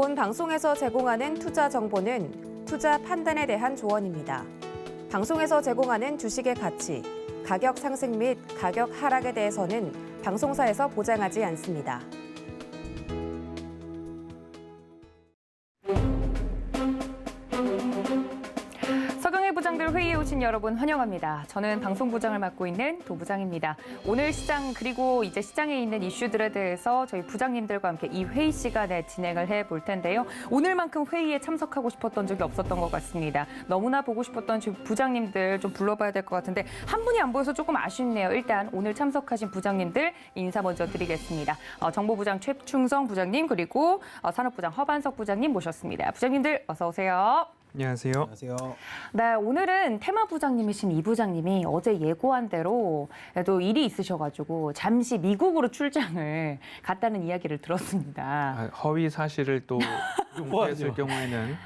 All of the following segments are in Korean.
본 방송에서 제공하는 투자 정보는 투자 판단에 대한 조언입니다. 방송에서 제공하는 주식의 가치, 가격 상승 및 가격 하락에 대해서는 방송사에서 보장하지 않습니다. 서경의 부장들 회의에 오신 여러분 환영합니다. 저는 방송부장을 맡고 있는 도부장입니다. 오늘 시장 그리고 이제 시장에 있는 이슈들에 대해서 저희 부장님들과 함께 이 회의 시간에 진행을 해볼 텐데요. 오늘만큼 회의에 참석하고 싶었던 적이 없었던 것 같습니다. 너무나 보고 싶었던 저희 부장님들 좀 불러봐야 될 것 같은데 한 분이 안 보여서 조금 아쉽네요. 일단 오늘 참석하신 부장님들 인사 먼저 드리겠습니다. 정보부장 최충성 부장님 그리고 산업부장 허반석 부장님 모셨습니다. 부장님들 어서 오세요. 안녕하세요. 안녕하세요. 네, 오늘은 테마 부장님이신 이 부장님이 어제 예고한 대로 또 일이 있으셔가지고 잠시 미국으로 출장을 갔다는 이야기를 들었습니다. 허위 사실을 또 공개했을 경우에는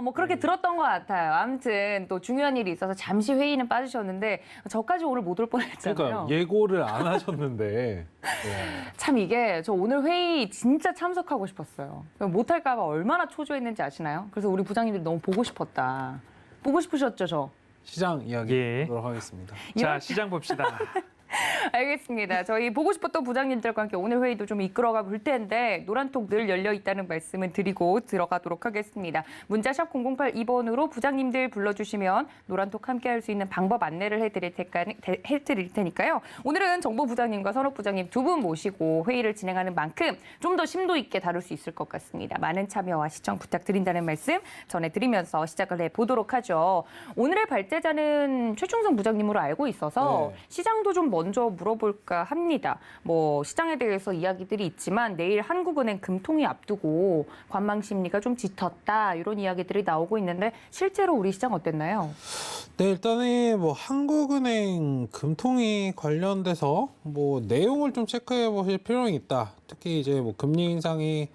뭐 그렇게 들었던 것 같아요. 아무튼 또 중요한 일이 있어서 잠시 회의는 빠지셨는데 저까지 오늘 못 올 뻔했잖아요. 그러니까 예고를 안 하셨는데 참 이게 저 오늘 회의 진짜 참석하고 싶었어요. 못할까 봐 얼마나 초조했는지 아시나요? 그래서 우리 부장님들이 너무 보고 싶었다. 보고 싶으셨죠, 저? 시장 이야기 예. 하도록 하겠습니다. 자, 시장 봅시다. 알겠습니다. 저희 보고 싶었던 부장님들과 함께 오늘 회의도 좀 이끌어가 볼 텐데 노란톡 늘 열려 있다는 말씀을 드리고 들어가도록 하겠습니다. 문자샵 0082번으로 부장님들 불러주시면 노란톡 함께 할 수 있는 방법 안내를 해드릴 테니까요. 오늘은 정보부장님과 산업부장님 두 분 모시고 회의를 진행하는 만큼 좀 더 심도 있게 다룰 수 있을 것 같습니다. 많은 참여와 시청 부탁드린다는 말씀 전해드리면서 시작을 해보도록 하죠. 오늘의 발제자는 최충성 부장님으로 알고 있어서 시장도 좀 먼저 물어볼까 합니다. 뭐 시장에 대해서 이야기들이 있지만 내일 한국은행 금통위 앞두고 관망 심리가 좀 짙었다 이런 이야기들이 나오고 있는데 실제로 우리 시장 어땠나요? 네, 일단은 뭐 한국은행 금통위 관련돼서 뭐 내용을 좀 체크해 보실 필요는 있다. 특히 이제 뭐 금리 인상이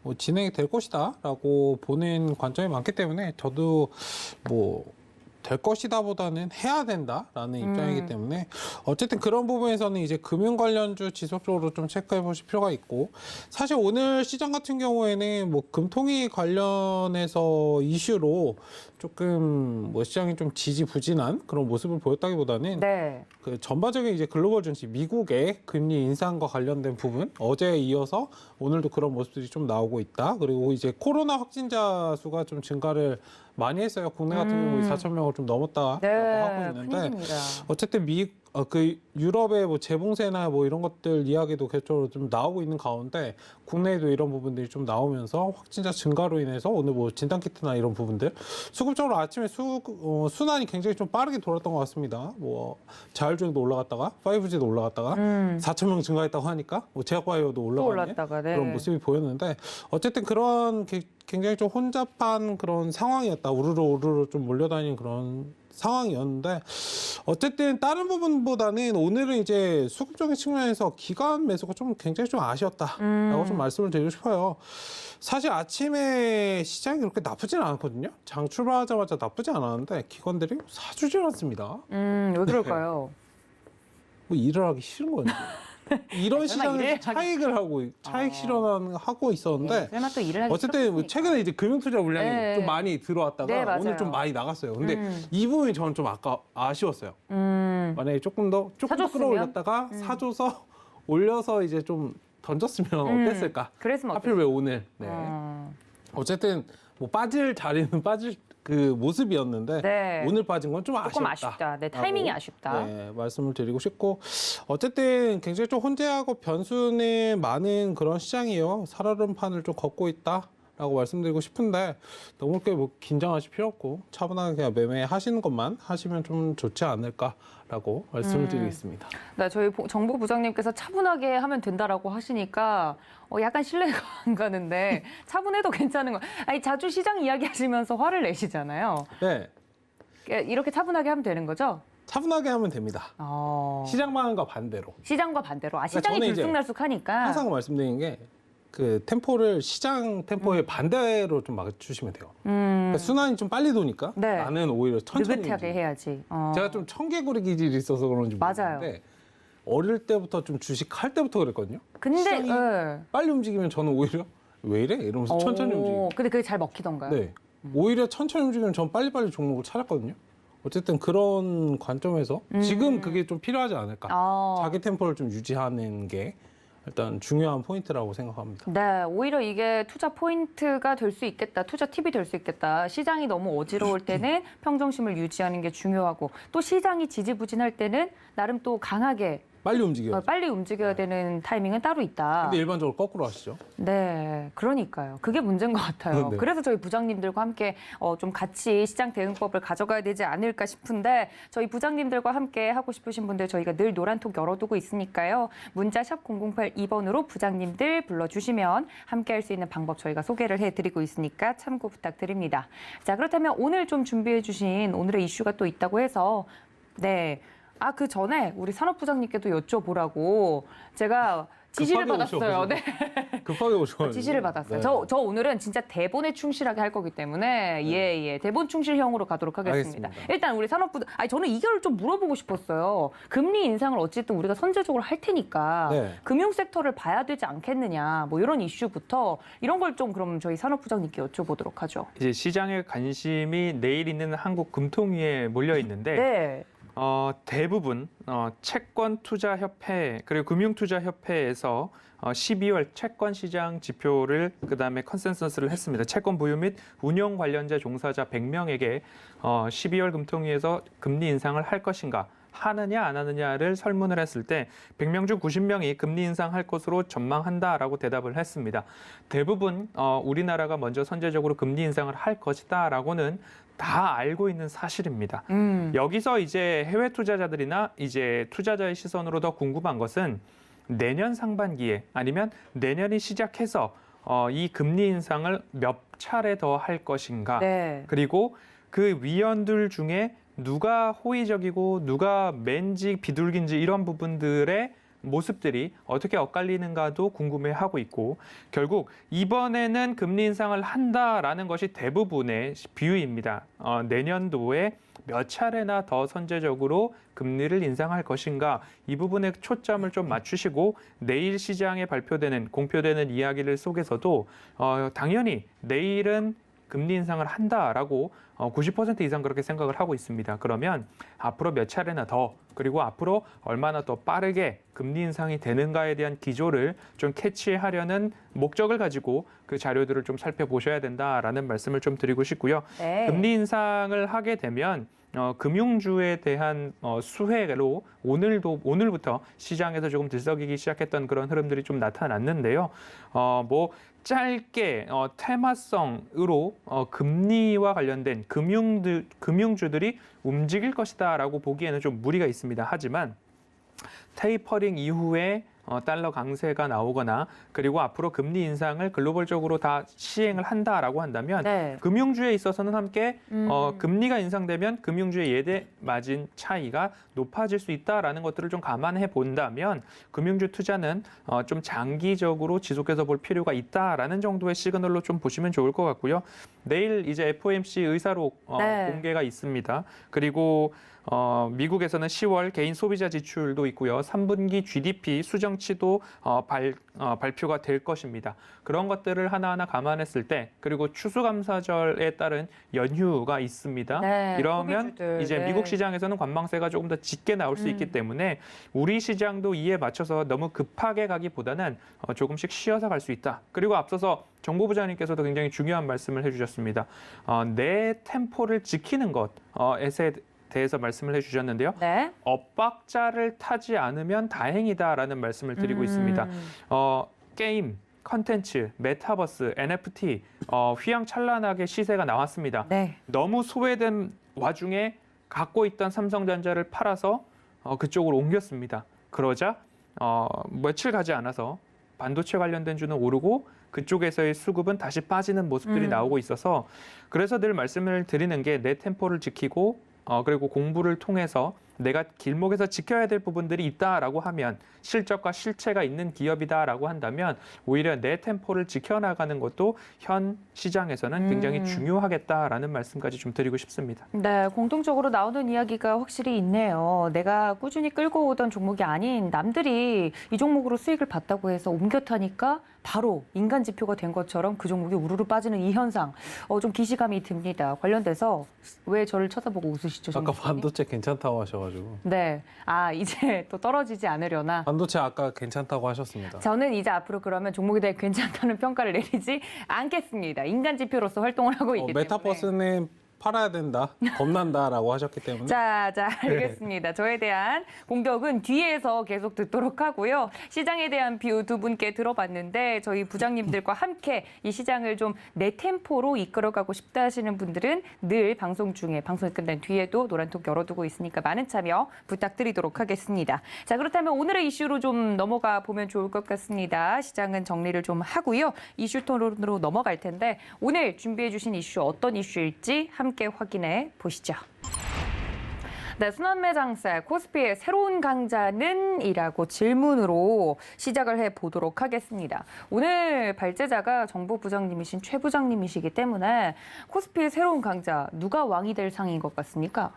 뭐 진행이 될 것이다라고 보는 관점이 많기 때문에 저도 뭐 될 것이다보다는 해야 된다라는 입장이기 때문에 어쨌든 그런 부분에서는 이제 금융 관련주 지속적으로 좀 체크해 보실 필요가 있고 사실 오늘 시장 같은 경우에는 뭐 금통위 관련해서 이슈로 조금 뭐 시장이 좀 지지부진한 그런 모습을 보였다기보다는 그 전반적인 이제 글로벌 증시 미국의 금리 인상과 관련된 부분 어제에 이어서 오늘도 그런 모습들이 좀 나오고 있다. 그리고 이제 코로나 확진자 수가 좀 증가를 많이 했어요. 국내 같은 경우 4,000명을 좀 넘었다고 하고 있는데 큰일입니다. 어쨌든 그 유럽의 뭐 재봉쇄나 뭐 이런 것들 이야기도 계속적으로 좀 나오고 있는 가운데 국내에도 이런 부분들이 좀 나오면서 확진자 증가로 인해서 오늘 뭐 진단키트나 이런 부분들 수급적으로 아침에 순환이 굉장히 좀 빠르게 돌았던 것 같습니다. 뭐 자율주행도 올라갔다가 5G도 올라갔다가 4,000명 증가했다고 하니까 뭐 제약바이오도 올라가는 그런 모습이 보였는데 어쨌든 그런 굉장히 좀 혼잡한 그런 상황이었다. 우르르 좀 몰려다니는 그런 상황이었는데 어쨌든 다른 부분보다는 오늘은 이제 수급적인 측면에서 기관 매수가 좀 굉장히 좀 아쉬웠다라고 좀 말씀을 드리고 싶어요. 사실 아침에 시장이 그렇게 나쁘진 않았거든요. 장 출발하자마자 나쁘지 않았는데 기관들이 사주질 않습니다. 왜 그럴까요? 뭐 일을 하기 싫은 거죠. 이런 시장에서 차익 실현하고 있었는데 또 일을 하기 어쨌든 뭐 최근에 이제 금융투자 물량이 좀 많이 들어왔다가 오늘 좀 많이 나갔어요. 근데 이 부분이 저는 좀 아쉬웠어요. 만약에 조금 더 끌어올렸다가 사줘서 올려서 이제 좀 던졌으면 어땠을까? 그랬으면 하필 왜 오늘? 어쨌든 뭐 빠질 자리는 빠질 그 모습이었는데 오늘 빠진 건 좀 조금 아쉽다. 타이밍이 아쉽다. 말씀을 드리고 싶고 어쨌든 굉장히 좀 혼재하고 변수는 많은 그런 시장이에요. 살얼음판을 좀 걷고 있다라고 말씀드리고 싶은데 너무 그렇게 뭐 긴장하실 필요 없고 차분하게 그냥 매매하시는 것만 하시면 좀 좋지 않을까라고 말씀을 드리겠습니다. 네, 저희 정보부장님께서 차분하게 하면 된다라고 하시니까 약간 신뢰가 안 가는데 차분해도 괜찮은 거. 아니 자주 시장 이야기하시면서 화를 내시잖아요. 네. 이렇게 차분하게 하면 되는 거죠? 차분하게 하면 됩니다. 시장 방향과 반대로. 시장과 반대로. 시장이 들쑥날쑥하니까. 항상 말씀드리는 게 그 템포를 시장 템포의 반대로 좀 맞추시면 돼요. 그러니까 순환이 좀 빨리 도니까 나는 오히려 천천히 느긋하게 해야지. 제가 좀 청개구리 기질이 있어서 그런지 모르겠는데 어릴 때부터 좀 주식할 때부터 그랬거든요. 근데 시장이 빨리 움직이면 저는 오히려 왜 이래? 이러면서 천천히 움직이고. 근데 그게 잘 먹히던가요? 네. 오히려 천천히 움직이면 전 빨리빨리 종목을 찾았거든요. 어쨌든 그런 관점에서 지금 그게 좀 필요하지 않을까. 자기 템포를 좀 유지하는 게 일단 중요한 포인트라고 생각합니다. 네, 오히려 이게 투자 포인트가 될 수 있겠다. 투자 팁이 될 수 있겠다. 시장이 너무 어지러울 때는 평정심을 유지하는 게 중요하고 또 시장이 지지부진할 때는 나름 또 강하게 빨리 움직여요. 빨리 움직여야 되는 타이밍은 따로 있다. 근데 일반적으로 거꾸로 하시죠. 네, 그러니까요. 그게 문제인 것 같아요. 네. 그래서 저희 부장님들과 함께 좀 같이 시장 대응법을 가져가야 되지 않을까 싶은데 저희 부장님들과 함께 하고 싶으신 분들 저희가 늘 노란톡 열어두고 있으니까요. 문자 샵 0082번으로 부장님들 불러주시면 함께 할 수 있는 방법 저희가 소개를 해드리고 있으니까 참고 부탁드립니다. 자, 그렇다면 오늘 좀 준비해 주신 오늘의 이슈가 또 있다고 해서 네. 그 전에 우리 산업부장님께도 여쭤보라고 제가 지시를 급하게 받았어요. 오셔가지고. 네. 급하게 오셔가지고. 지시를 받았어요. 네. 저 오늘은 진짜 대본에 충실하게 할 거기 때문에 예. 대본 충실형으로 가도록 하겠습니다. 알겠습니다. 일단 우리 저는 이거를 좀 물어보고 싶었어요. 금리 인상을 어쨌든 우리가 선제적으로 할 테니까 네. 금융 섹터를 봐야 되지 않겠느냐. 뭐 이런 이슈부터 이런 걸 좀 그럼 저희 산업부장님께 여쭤보도록 하죠. 이제 시장의 관심이 내일 있는 한국 금통위에 몰려 있는데 네. 대부분 채권투자협회 그리고 금융투자협회에서 12월 채권시장 지표를 그다음에 컨센서스를 했습니다. 채권 보유 및 운용 관련자 종사자 100명에게 12월 금통위에서 금리 인상을 할 것인가 하느냐 안 하느냐를 설문을 했을 때 100명 중 90명이 금리 인상할 것으로 전망한다라고 대답을 했습니다. 대부분 우리나라가 먼저 선제적으로 금리 인상을 할 것이다라고는 다 알고 있는 사실입니다. 여기서 이제 해외 투자자들이나 이제 투자자의 시선으로 더 궁금한 것은 내년 상반기에 아니면 내년이 시작해서 이 금리 인상을 몇 차례 더 할 것인가. 네. 그리고 그 위원들 중에 누가 호의적이고 누가 맨지 비둘기인지 이런 부분들의 모습들이 어떻게 엇갈리는가도 궁금해하고 있고 결국 이번에는 금리 인상을 한다라는 것이 대부분의 비유입니다. 내년도에 몇 차례나 더 선제적으로 금리를 인상할 것인가 이 부분에 초점을 좀 맞추시고 내일 시장에 공표되는 이야기를 속에서도 당연히 내일은 금리 인상을 한다라고 90% 이상 그렇게 생각을 하고 있습니다. 그러면 앞으로 몇 차례나 더 그리고 앞으로 얼마나 더 빠르게 금리 인상이 되는가에 대한 기조를 좀 캐치하려는 목적을 가지고 그 자료들을 좀 살펴보셔야 된다라는 말씀을 좀 드리고 싶고요. 네. 금리 인상을 하게 되면 금융주에 대한 수혜로 오늘부터 시장에서 조금 들썩이기 시작했던 그런 흐름들이 좀 나타났는데요. 짧게 테마성으로 금리와 관련된 금융주들이 움직일 것이다라고 보기에는 좀 무리가 있습니다. 하지만 테이퍼링 이후에 달러 강세가 나오거나 그리고 앞으로 금리 인상을 글로벌적으로 다 시행을 한다라고 한다면 네. 금융주에 있어서는 함께 금리가 인상되면 금융주의 예대 마진 차이가 높아질 수 있다라는 것들을 좀 감안해 본다면 금융주 투자는 좀 장기적으로 지속해서 볼 필요가 있다라는 정도의 시그널로 좀 보시면 좋을 것 같고요. 내일 이제 FOMC 의사록 네. 공개가 있습니다. 그리고 미국에서는 10월 개인 소비자 지출도 있고요. 3분기 GDP 수정치도 발표가 될 것입니다. 그런 것들을 하나하나 감안했을 때 그리고 추수감사절에 따른 연휴가 있습니다. 네, 이러면 소비주들, 이제 네. 미국 시장에서는 관망세가 조금 더 짙게 나올 수 있기 때문에 우리 시장도 이에 맞춰서 너무 급하게 가기보다는 조금씩 쉬어서 갈 수 있다. 그리고 앞서서 정보부장님께서도 굉장히 중요한 말씀을 해주셨습니다. 내 템포를 지키는 것에 대해서 말씀을 해주셨는데요. 네. 엇박자를 타지 않으면 다행이다라는 말씀을 드리고 있습니다. 게임, 컨텐츠, 메타버스, NFT 휘황찬란하게 시세가 나왔습니다. 네. 너무 소외된 와중에 갖고 있던 삼성전자를 팔아서 그쪽으로 옮겼습니다. 그러자 며칠 가지 않아서 반도체 관련된 주는 오르고 그쪽에서의 수급은 다시 빠지는 모습들이 나오고 있어서 그래서 늘 말씀을 드리는 게 내 템포를 지키고 그리고 공부를 통해서 내가 길목에서 지켜야 될 부분들이 있다라고 하면 실적과 실체가 있는 기업이다라고 한다면 오히려 내 템포를 지켜나가는 것도 현 시장에서는 굉장히 중요하겠다라는 말씀까지 좀 드리고 싶습니다. 네, 공통적으로 나오는 이야기가 확실히 있네요. 내가 꾸준히 끌고 오던 종목이 아닌 남들이 이 종목으로 수익을 봤다고 해서 옮겨 타니까 바로 인간 지표가 된 것처럼 그 종목이 우르르 빠지는 이 현상, 좀 기시감이 듭니다. 관련돼서 왜 저를 쳐다보고 웃으시죠? 아까 정교수님? 반도체 괜찮다고 하셔가지고 네, 이제 또 떨어지지 않으려나. 반도체 아까 괜찮다고 하셨습니다. 저는 이제 앞으로 그러면 종목에 대해 괜찮다는 평가를 내리지 않겠습니다. 인간 지표로서 활동을 하고 있기 때문에. 메타버스는 팔아야 된다, 겁난다라고 하셨기 때문에 자, 알겠습니다. 저에 대한 공격은 뒤에서 계속 듣도록 하고요. 시장에 대한 뷰 두 분께 들어봤는데 저희 부장님들과 함께 이 시장을 좀 내 템포로 이끌어가고 싶다 하시는 분들은 늘 방송 중에 방송이 끝난 뒤에도 노란톡 열어두고 있으니까 많은 참여 부탁드리도록 하겠습니다. 자, 그렇다면 오늘의 이슈로 좀 넘어가 보면 좋을 것 같습니다. 시장은 정리를 좀 하고요. 이슈 토론으로 넘어갈 텐데 오늘 준비해 주신 이슈 어떤 이슈일지 함께 확인해 보시죠. 네, 순환매장세 코스피의 새로운 강자는? 이라고 질문으로 시작을 해보도록 하겠습니다. 오늘 발제자가 정보부장님이신 최 부장님이시기 때문에 코스피의 새로운 강자, 누가 왕이 될 상인 것 같습니까?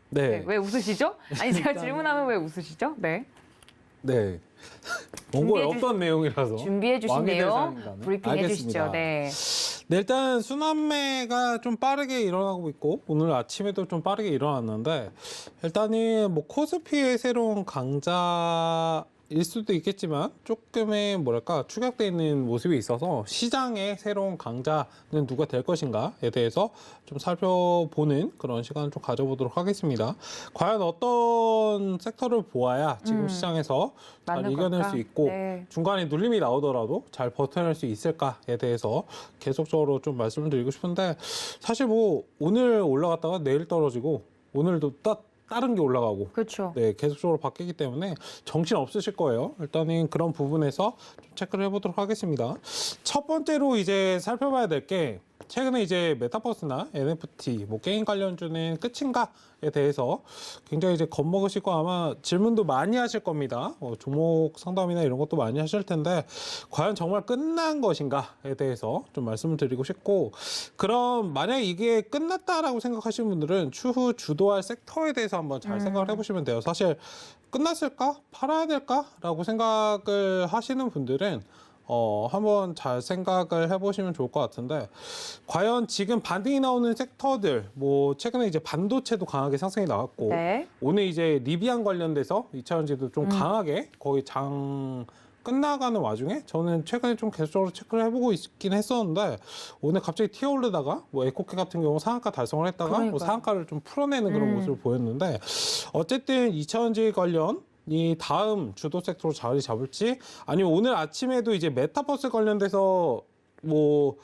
네, 네, 왜 웃으시죠? 아니, 제가 질문하면 왜 웃으시죠? 네. 네. 원고에 준비해 없던 내용이라서 준비해 주신 왕이 될 내용 상인가는? 브리핑 해주시죠. 알겠습니다. 네. 네, 일단 순환매가 좀 빠르게 일어나고 있고 오늘 아침에도 좀 빠르게 일어났는데 일단은 뭐 코스피의 새로운 강자일 수도 있겠지만 조금의 뭐랄까 축약돼 있는 모습이 있어서 시장의 새로운 강자는 누가 될 것인가에 대해서 좀 살펴보는 그런 시간을 좀 가져보도록 하겠습니다. 과연 어떤 섹터를 보아야 지금 시장에서 잘 맞는 이겨낼 걸까? 수 있고 네. 중간에 눌림이 나오더라도 잘 버텨낼 수 있을까에 대해서 계속적으로 좀 말씀을 드리고 싶은데 사실 뭐 오늘 올라갔다가 내일 떨어지고 오늘도 다른 게 올라가고 그렇죠. 네, 계속적으로 바뀌기 때문에 정신 없으실 거예요. 일단은 그런 부분에서 좀 체크를 해보도록 하겠습니다. 첫 번째로 이제 살펴봐야 될 게 최근에 이제 메타버스나 NFT, 뭐 게임 관련주는 끝인가에 대해서 굉장히 이제 겁먹으시고 아마 질문도 많이 하실 겁니다. 종목 상담이나 이런 것도 많이 하실 텐데 과연 정말 끝난 것인가에 대해서 좀 말씀을 드리고 싶고 그럼 만약에 이게 끝났다라고 생각하시는 분들은 추후 주도할 섹터에 대해서 한번 잘 생각을 해보시면 돼요. 사실 끝났을까? 팔아야 될까?라고 생각을 하시는 분들은 한번 잘 생각을 해보시면 좋을 것 같은데 과연 지금 반등이 나오는 섹터들 뭐 최근에 이제 반도체도 강하게 상승이 나왔고 네. 오늘 이제 리비안 관련돼서 2차전지도 좀 강하게 거의 장 끝나가는 와중에 저는 최근에 좀 계속적으로 체크를 해보고 있긴 했었는데 오늘 갑자기 튀어오르다가 뭐 에코케 같은 경우 상한가 달성을 했다가 뭐 그러니까요. 상한가를 좀 풀어내는 그런 모습을 보였는데 어쨌든 2차전지 관련 이 다음 주도 섹터로 자리 잡을지 아니면 오늘 아침에도 이제 메타버스 관련돼서 뭐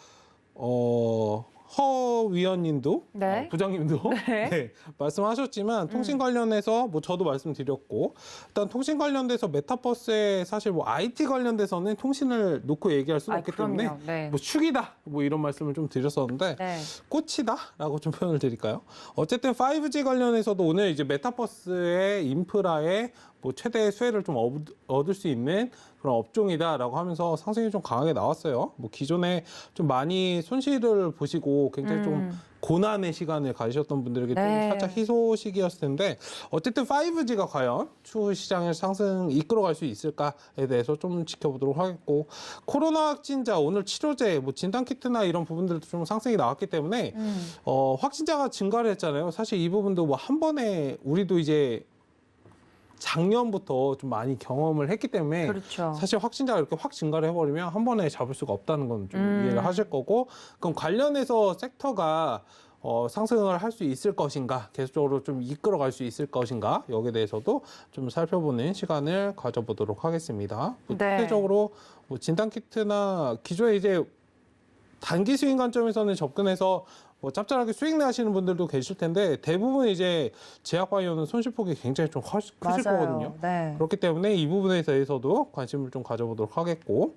허 위원님도 네. 부장님도 네. 네, 말씀하셨지만 통신 관련해서 뭐 저도 말씀드렸고 일단 통신 관련돼서 메타버스에 사실 뭐 IT 관련돼서는 통신을 놓고 얘기할 수는 없기 때문에 그럼요. 네. 뭐 축이다 뭐 이런 말씀을 좀 드렸었는데 네. 꽃이다라고 좀 표현을 드릴까요? 어쨌든 5G 관련해서도 오늘 이제 메타버스의 인프라에 뭐 최대 수혜를 좀 얻을 수 있는 그런 업종이다라고 하면서 상승이 좀 강하게 나왔어요. 뭐 기존에 좀 많이 손실을 보시고 굉장히 좀 고난의 시간을 가지셨던 분들에게 좀 네. 살짝 희소식이었을 텐데 어쨌든 5G가 과연 추후 시장을 상승 이끌어갈 수 있을까에 대해서 좀 지켜보도록 하겠고 코로나 확진자 오늘 치료제 뭐 진단키트나 이런 부분들도 좀 상승이 나왔기 때문에 확진자가 증가를 했잖아요. 사실 이 부분도 뭐 한 번에 우리도 이제 작년부터 좀 많이 경험을 했기 때문에 그렇죠. 사실 확진자가 이렇게 확 증가를 해버리면 한 번에 잡을 수가 없다는 건 좀 이해를 하실 거고 그럼 관련해서 섹터가 상승을 할 수 있을 것인가 계속적으로 좀 이끌어갈 수 있을 것인가 여기에 대해서도 좀 살펴보는 시간을 가져보도록 하겠습니다. 뭐 네. 대체적으로 뭐 진단키트나 기존에 이제 단기 수익 관점에서는 접근해서 뭐 짭짤하게 수익 내시는 분들도 계실 텐데 대부분 이제 제약바이오는 손실폭이 굉장히 좀 크실 거거든요. 네. 그렇기 때문에 이 부분에 대해서도 관심을 좀 가져보도록 하겠고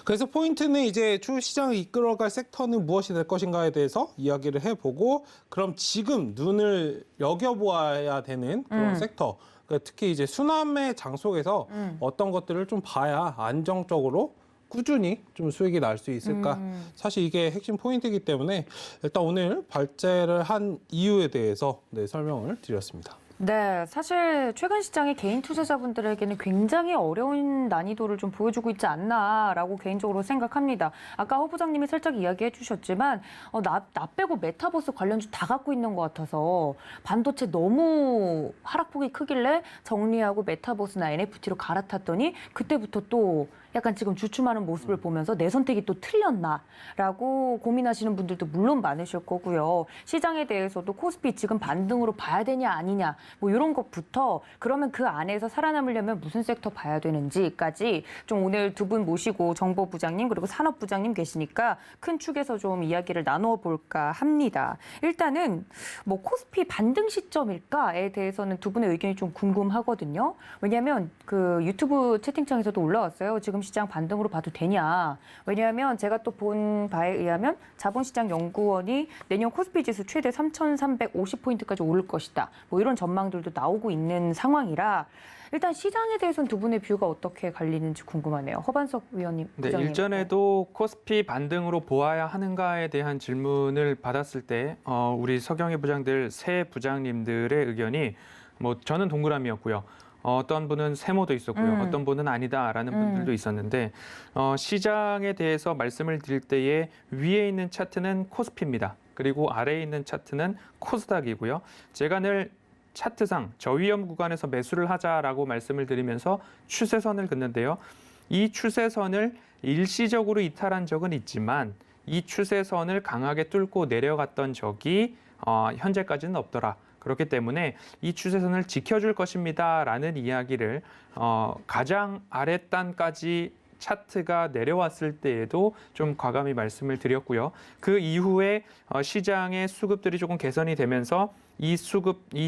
그래서 포인트는 이제 추후 시장을 이끌어갈 섹터는 무엇이 될 것인가에 대해서 이야기를 해보고 그럼 지금 눈을 여겨보아야 되는 그런 섹터 그러니까 특히 이제 수남의 장 속에서 어떤 것들을 좀 봐야 안정적으로 꾸준히 좀 수익이 날 수 있을까? 사실 이게 핵심 포인트이기 때문에 일단 오늘 발제를 한 이유에 대해서 설명을 드렸습니다. 네, 사실 최근 시장이 개인 투자자분들에게는 굉장히 어려운 난이도를 좀 보여주고 있지 않나라고 개인적으로 생각합니다. 아까 허 부장님이 살짝 이야기해 주셨지만 나 빼고 메타버스 관련주 다 갖고 있는 것 같아서 반도체 너무 하락폭이 크길래 정리하고 메타버스나 NFT로 갈아탔더니 그때부터 또 약간 지금 주춤하는 모습을 보면서 내 선택이 또 틀렸나라고 고민하시는 분들도 물론 많으실 거고요. 시장에 대해서도 코스피 지금 반등으로 봐야 되냐 아니냐 뭐 이런 것부터 그러면 그 안에서 살아남으려면 무슨 섹터 봐야 되는지까지 좀 오늘 두 분 모시고 정보부장님 그리고 산업부장님 계시니까 큰 축에서 좀 이야기를 나누어 볼까 합니다. 일단은 뭐 코스피 반등 시점일까에 대해서는 두 분의 의견이 좀 궁금하거든요. 왜냐하면 그 유튜브 채팅창에서도 올라왔어요. 지금 시장 반등으로 봐도 되냐. 왜냐하면 제가 또 본 바에 의하면 자본시장 연구원이 내년 코스피 지수 최대 3,350포인트까지 오를 것이다. 뭐 이런 전망들도 나오고 있는 상황이라 일단 시장에 대해서는 두 분의 뷰가 어떻게 갈리는지 궁금하네요. 허반석 위원님. 네, 부장님. 일전에도 코스피 반등으로 보아야 하는가에 대한 질문을 받았을 때 우리 서경희 부장들 세 부장님들의 의견이 뭐 저는 동그라미였고요. 어떤 분은 세모도 있었고요. 어떤 분은 아니다라는 분들도 있었는데 시장에 대해서 말씀을 드릴 때에 위에 있는 차트는 코스피입니다. 그리고 아래에 있는 차트는 코스닥이고요. 제가 늘 차트상 저위험 구간에서 매수를 하자라고 말씀을 드리면서 추세선을 긋는데요. 이 추세선을 일시적으로 이탈한 적은 있지만 이 추세선을 강하게 뚫고 내려갔던 적이 현재까지는 없더라. 그렇기 때문에 이 추세선을 지켜줄 것입니다라는 이야기를 가장 아랫단까지 차트가 내려왔을 때에도 좀 과감히 말씀을 드렸고요. 그 이후에 시장의 수급들이 조금 개선이 되면서 이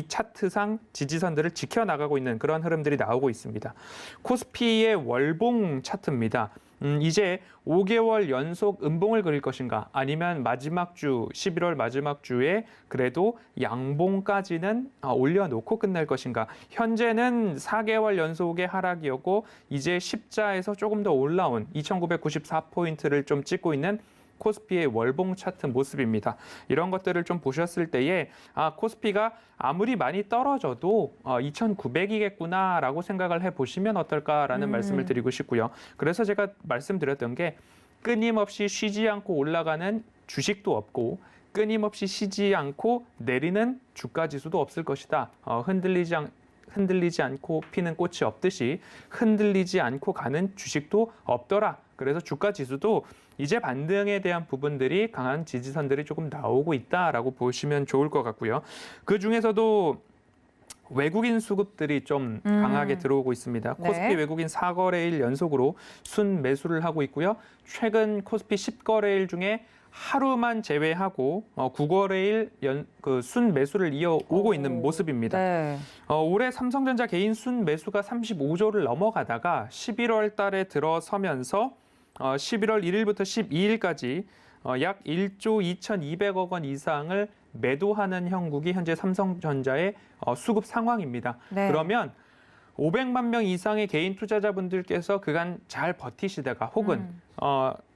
차트상 지지선들을 지켜나가고 있는 그런 흐름들이 나오고 있습니다. 코스피의 월봉 차트입니다. 이제 5개월 연속 음봉을 그릴 것인가 아니면 마지막 주 11월 마지막 주에 그래도 양봉까지는 올려놓고 끝날 것인가. 현재는 4개월 연속의 하락이었고 이제 십자에서 조금 더 올라온 2,994포인트를 좀 찍고 있는 코스피의 월봉 차트 모습입니다. 이런 것들을 좀 보셨을 때에 코스피가 아무리 많이 떨어져도 2,900이겠구나라고 생각을 해보시면 어떨까라는 말씀을 드리고 싶고요. 그래서 제가 말씀드렸던 게 끊임없이 쉬지 않고 올라가는 주식도 없고 끊임없이 쉬지 않고 내리는 주가 지수도 없을 것이다. 흔들리지 않고 피는 꽃이 없듯이 흔들리지 않고 가는 주식도 없더라. 그래서 주가 지수도 이제 반등에 대한 부분들이 강한 지지선들이 조금 나오고 있다라고 보시면 좋을 것 같고요. 그 중에서도 외국인 수급들이 좀 강하게 들어오고 있습니다. 네. 코스피 외국인 4거래일 연속으로 순 매수를 하고 있고요. 최근 코스피 10거래일 중에 하루만 제외하고 9거래일 순 매수를 이어오고 있는 모습입니다. 네. 올해 삼성전자 개인 순 매수가 35조를 넘어가다가 11월 달에 들어서면서 11월 1일부터 12일까지 약 1조 2,200억 원 이상을 매도하는 형국이 현재 삼성전자의 수급 상황입니다. 네. 그러면 500만 명 이상의 개인 투자자분들께서 그간 잘 버티시다가 혹은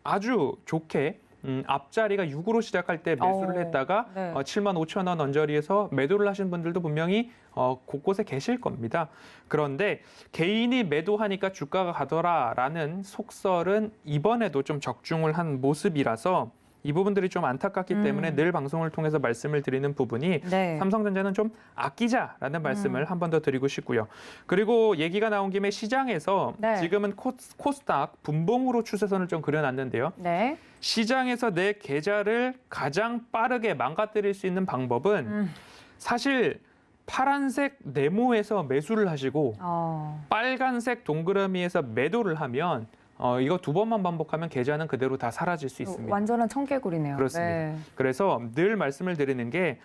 아주 좋게 앞자리가 6으로 시작할 때 매수를 했다가 네. 7만 5천 원 언저리에서 매도를 하신 분들도 분명히 곳곳에 계실 겁니다. 그런데 개인이 매도하니까 주가가 가더라라는 속설은 이번에도 좀 적중을 한 모습이라서 이 부분들이 좀 안타깝기 때문에 늘 방송을 통해서 말씀을 드리는 부분이 네. 삼성전자는 좀 아끼자라는 말씀을 한 번 더 드리고 싶고요. 그리고 얘기가 나온 김에 시장에서 네. 지금은 코스닥 분봉으로 추세선을 좀 그려놨는데요. 네. 시장에서 내 계좌를 가장 빠르게 망가뜨릴 수 있는 방법은 사실 파란색 네모에서 매수를 하시고 빨간색 동그라미에서 매도를 하면 이거 두 번만 반복하면 계좌는 그대로 다 사라질 수 있습니다. 완전한 청개구리네요. 그렇습니다. 네. 그래서 늘 말씀을 드리는 게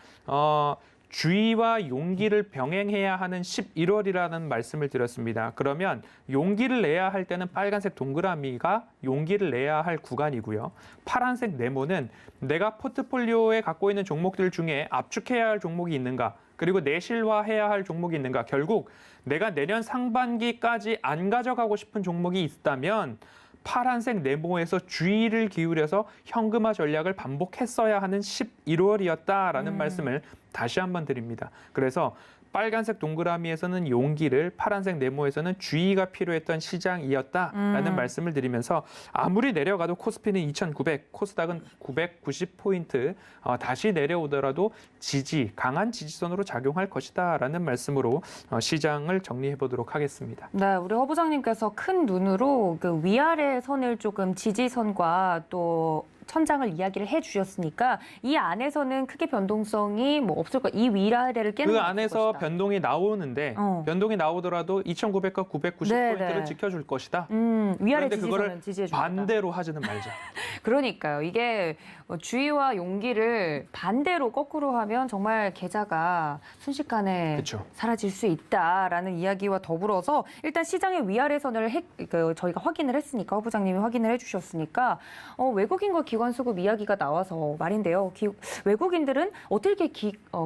주의와 용기를 병행해야 하는 11월이라는 말씀을 드렸습니다. 그러면 용기를 내야 할 때는 빨간색 동그라미가 용기를 내야 할 구간이고요. 파란색 네모는 내가 포트폴리오에 갖고 있는 종목들 중에 압축해야 할 종목이 있는가, 그리고 내실화해야 할 종목이 있는가, 결국 내가 내년 상반기까지 안 가져가고 싶은 종목이 있다면 파란색 네모에서 주의를 기울여서 현금화 전략을 반복했어야 하는 11월이었다라는 말씀을 다시 한번 드립니다. 그래서 빨간색 동그라미에서는 용기를, 파란색 네모에서는 주의가 필요했던 시장이었다라는 말씀을 드리면서 아무리 내려가도 코스피는 2,900, 코스닥은 990포인트 다시 내려오더라도 강한 지지선으로 작용할 것이다라는 말씀으로 시장을 정리해 보도록 하겠습니다. 네, 우리 허 부장님께서 큰 눈으로 그 위아래 선을 조금 지지선과 또 천장을 이야기를 해주셨으니까 이 안에서는 크게 변동성이 뭐 없을 것. 이 위아래를 깨는 그 건 없을 안에서 것이다. 변동이 나오는데 변동이 나오더라도 2,900과 990포인트를 네. 지켜줄 것이다. 위아래 그런데 그거를 지지선은 지지해 준다. 반대로 하지는 말자. 그러니까요. 이게 주의와 용기를 반대로 거꾸로 하면 정말 계좌가 순식간에 그렇죠. 사라질 수 있다라는 이야기와 더불어서 일단 시장의 위아래 선을 저희가 확인을 했으니까 허 부장님이 확인을 해주셨으니까 외국인과 기관 수급 이야기가 나와서 말인데요. 외국인들은 어떻게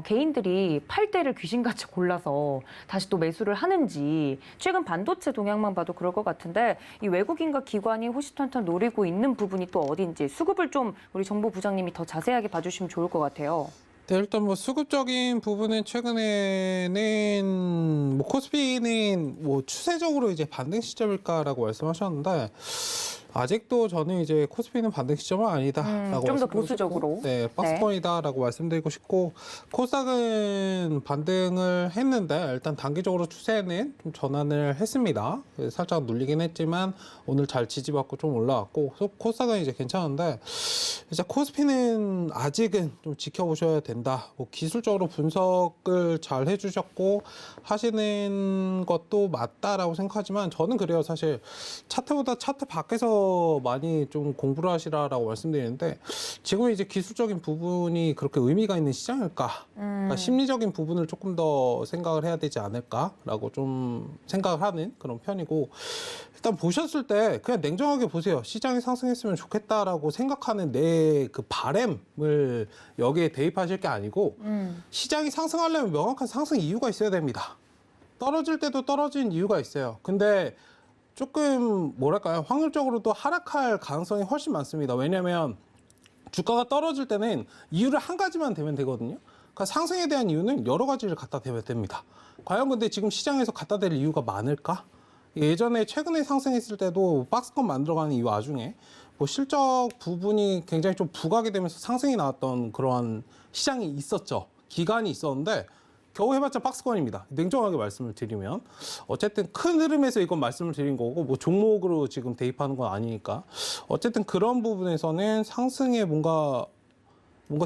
개인들이 팔 때를 귀신같이 골라서 다시 또 매수를 하는지 최근 반도체 동향만 봐도 그럴 것 같은데 이 외국인과 기관이 호시탐탐 노리고 있는 부분이 또 어딘지 수급을 좀 우리 정보 부장님이 더 자세하게 봐주시면 좋을 것 같아요. 네, 일단 뭐 수급적인 부분은 최근에는 뭐 코스피는 뭐 추세적으로 이제 반등 시점일까라고 말씀하셨는데 아직도 저는 이제 코스피는 반등 시점은 아니다라고 좀 더 말씀드리고 보수적으로. 싶고, 네, 박스권이다라고 말씀드리고 싶고 코스닥은 반등을 했는데 일단 단기적으로 추세는 좀 전환을 했습니다. 살짝 눌리긴 했지만 오늘 잘 지지받고 좀 올라왔고 코스닥은 이제 괜찮은데 이제 코스피는 아직은 좀 지켜보셔야 된다. 뭐 기술적으로 분석을 잘 해주셨고 하시는 것도 맞다라고 생각하지만 저는 그래요. 사실 차트보다 차트 밖에서 많이 좀 공부를 하시라라고 말씀드리는데 지금 이제 기술적인 부분이 그렇게 의미가 있는 시장일까? 그러니까 심리적인 부분을 조금 더 생각을 해야 되지 않을까라고 좀 생각을 하는 그런 편이고 일단 보셨을 때 그냥 냉정하게 보세요. 시장이 상승했으면 좋겠다라고 생각하는 내 그 바램을 여기에 대입하실 게 아니고 시장이 상승하려면 명확한 상승 이유가 있어야 됩니다. 떨어질 때도 떨어진 이유가 있어요. 근데 조금 뭐랄까요? 확률적으로도 하락할 가능성이 훨씬 많습니다. 왜냐하면 주가가 떨어질 때는 이유를 한 가지만 대면 되거든요. 그러니까 상승에 대한 이유는 여러 가지를 갖다 대면 됩니다. 과연 근데 지금 시장에서 갖다 댈 이유가 많을까? 예전에 최근에 상승했을 때도 박스권 만들어가는 이 와중에 뭐 실적 부분이 굉장히 좀 부각이 되면서 상승이 나왔던 그러한 시장이 있었죠. 기간이 있었는데 겨우 해봤자 박스권입니다. 냉정하게 말씀을 드리면 어쨌든 큰 흐름에서 이건 말씀을 드린 거고 뭐 종목으로 지금 대입하는 건 아니니까 어쨌든 그런 부분에서는 상승에 뭔가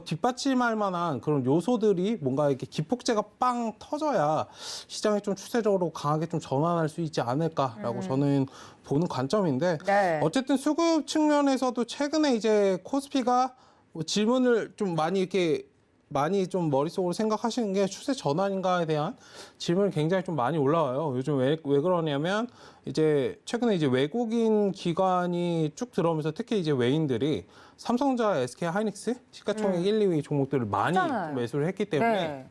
뒷받침할 만한 그런 요소들이 뭔가 이렇게 기폭제가 빵 터져야 시장이 좀 추세적으로 강하게 좀 전환할 수 있지 않을까라고 저는 보는 관점인데 네. 어쨌든 수급 측면에서도 최근에 이제 코스피가 뭐 질문을 좀 많이 좀 머릿속으로 생각하시는 게 추세 전환인가에 대한 질문이 굉장히 좀 많이 올라와요. 요즘 왜 그러냐면 이제 최근에 이제 외국인 기관이 쭉 들어오면서 특히 이제 외인들이 삼성전자, SK 하이닉스 시가총액 1, 2위 종목들을 많이 했잖아요. 매수를 했기 때문에 네.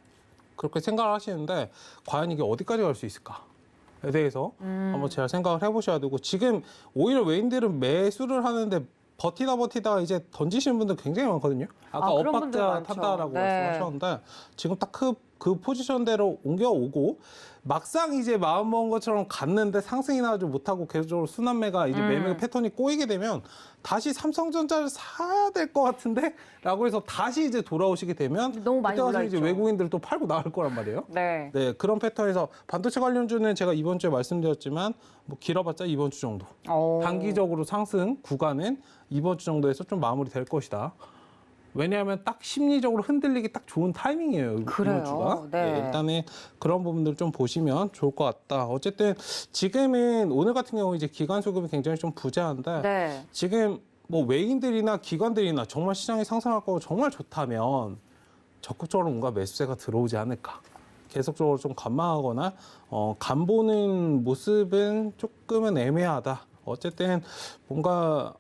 그렇게 생각을 하시는데 과연 이게 어디까지 갈 수 있을까에 대해서 한번 잘 생각을 해보셔야 되고 지금 오히려 외인들은 매수를 하는데 버티다 이제 던지시는 분들 굉장히 많거든요. 아까 그런 분들 엇박자 많죠. 탄다라고 네. 말씀하셨는데 지금 딱 그 포지션대로 옮겨오고 막상 이제 마음 먹은 것처럼 갔는데 상승이 나지 못하고 계속적으로 순환매가 이제 매매 패턴이 꼬이게 되면 다시 삼성전자를 사야 될 것 같은데 라고 해서 다시 이제 돌아오시게 되면 너무 많이 그때 가서 올라있죠. 이제 외국인들 또 팔고 나올 거란 말이에요. 네. 네, 그런 패턴에서 반도체 관련주는 제가 이번 주에 말씀드렸지만 뭐 길어봤자 이번 주 정도. 단기적으로 상승 구간은 이번 주 정도에서 좀 마무리될 것이다. 왜냐하면 딱 심리적으로 흔들리기 딱 좋은 타이밍이에요. 그래요? 이번 주가. 네. 일단은 그런 부분들 좀 보시면 좋을 것 같다. 어쨌든 지금은 오늘 같은 경우 이제 기관 수급이 굉장히 좀 부재한데 네. 지금 뭐 외인들이나 기관들이나 정말 시장이 상승할 거고 정말 좋다면 적극적으로 뭔가 매수세가 들어오지 않을까. 계속적으로 좀 관망하거나 간 보는 모습은 조금은 애매하다. 어쨌든 뭔가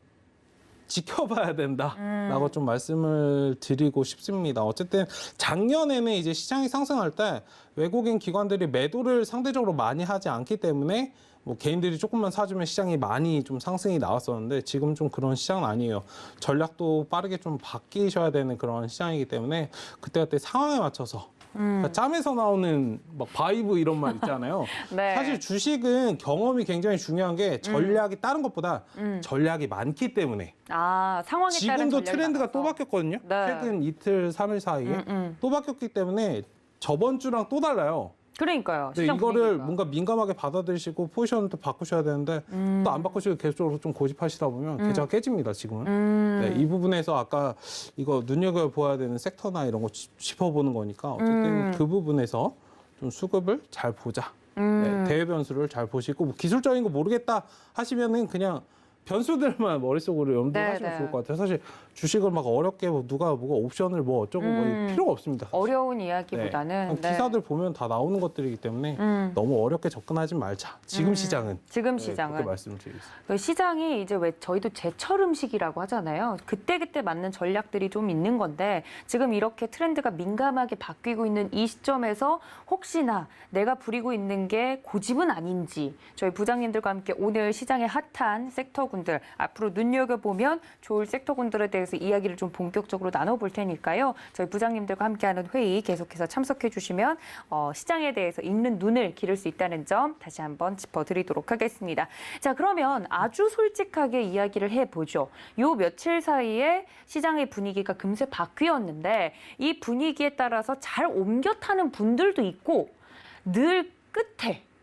지켜봐야 된다라고 좀 말씀을 드리고 싶습니다. 어쨌든 작년에는 이제 시장이 상승할 때 외국인 기관들이 매도를 상대적으로 많이 하지 않기 때문에 뭐 개인들이 조금만 사주면 시장이 많이 좀 상승이 나왔었는데 지금 좀 그런 시장은 아니에요. 전략도 빠르게 좀 바뀌셔야 되는 그런 시장이기 때문에 그때그때 상황에 맞춰서 그러니까 짬에서 나오는 막 바이브 이런 말 있잖아요. 네. 사실 주식은 경험이 굉장히 중요한 게 전략이 다른 것보다 전략이 많기 때문에 아, 상황에 따른 지금도 전략이 트렌드가 많아서. 또 바뀌었거든요. 네. 최근 이틀, 3일 사이에 또 바뀌었기 때문에 저번 주랑 또 달라요. 그러니까요. 근데 시장 이거를 분위기가. 뭔가 민감하게 받아들이시고 포지션을 또 바꾸셔야 되는데 또 안 바꾸시고 계속적으로 좀 고집하시다 보면 계좌가 깨집니다, 지금은. 네, 이 부분에서 아까 이거 눈여겨보아야 되는 섹터나 이런 거 짚어보는 거니까 어쨌든 그 부분에서 좀 수급을 잘 보자. 네, 대외 변수를 잘 보시고 뭐 기술적인 거 모르겠다 하시면은 그냥 변수들만 머릿속으로 염두하시면 네, 네. 좋을 것 같아요. 사실 주식을 막 어렵게 뭐 누가 뭐가 옵션을 뭐 어쩌고 뭐 필요가 없습니다. 어려운 네. 이야기보다는 그냥 기사들 보면 다 나오는 것들이기 때문에 너무 어렵게 접근하지 말자. 지금 시장은. 지금 네, 시장은 그렇게 말씀을 드리겠습니다. 그 시장이 이제 왜 저희도 제철 음식이라고 하잖아요. 그때그때 맞는 전략들이 좀 있는 건데 지금 이렇게 트렌드가 민감하게 바뀌고 있는 이 시점에서 혹시나 내가 부리고 있는 게 고집은 아닌지 저희 부장님들과 함께 오늘 시장의 핫한 섹터군들 앞으로 눈여겨보면 좋을 섹터군들에 대해서 이야기를 좀 본격적으로 나눠볼 테니까요. 저희 부장님들과 함께하는 회의 계속해서 참석해 주시면 시장에 대해서 읽는 눈을 기를 수 있다는 점 다시 한번 짚어드리도록 하겠습니다. 자, 그러면 아주 솔직하게 이야기를 해보죠. 요 며칠 사이에 시장의 분위기가 금세 바뀌었는데 이 분위기에 따라서 잘 옮겨 타는 분들도 있고 늘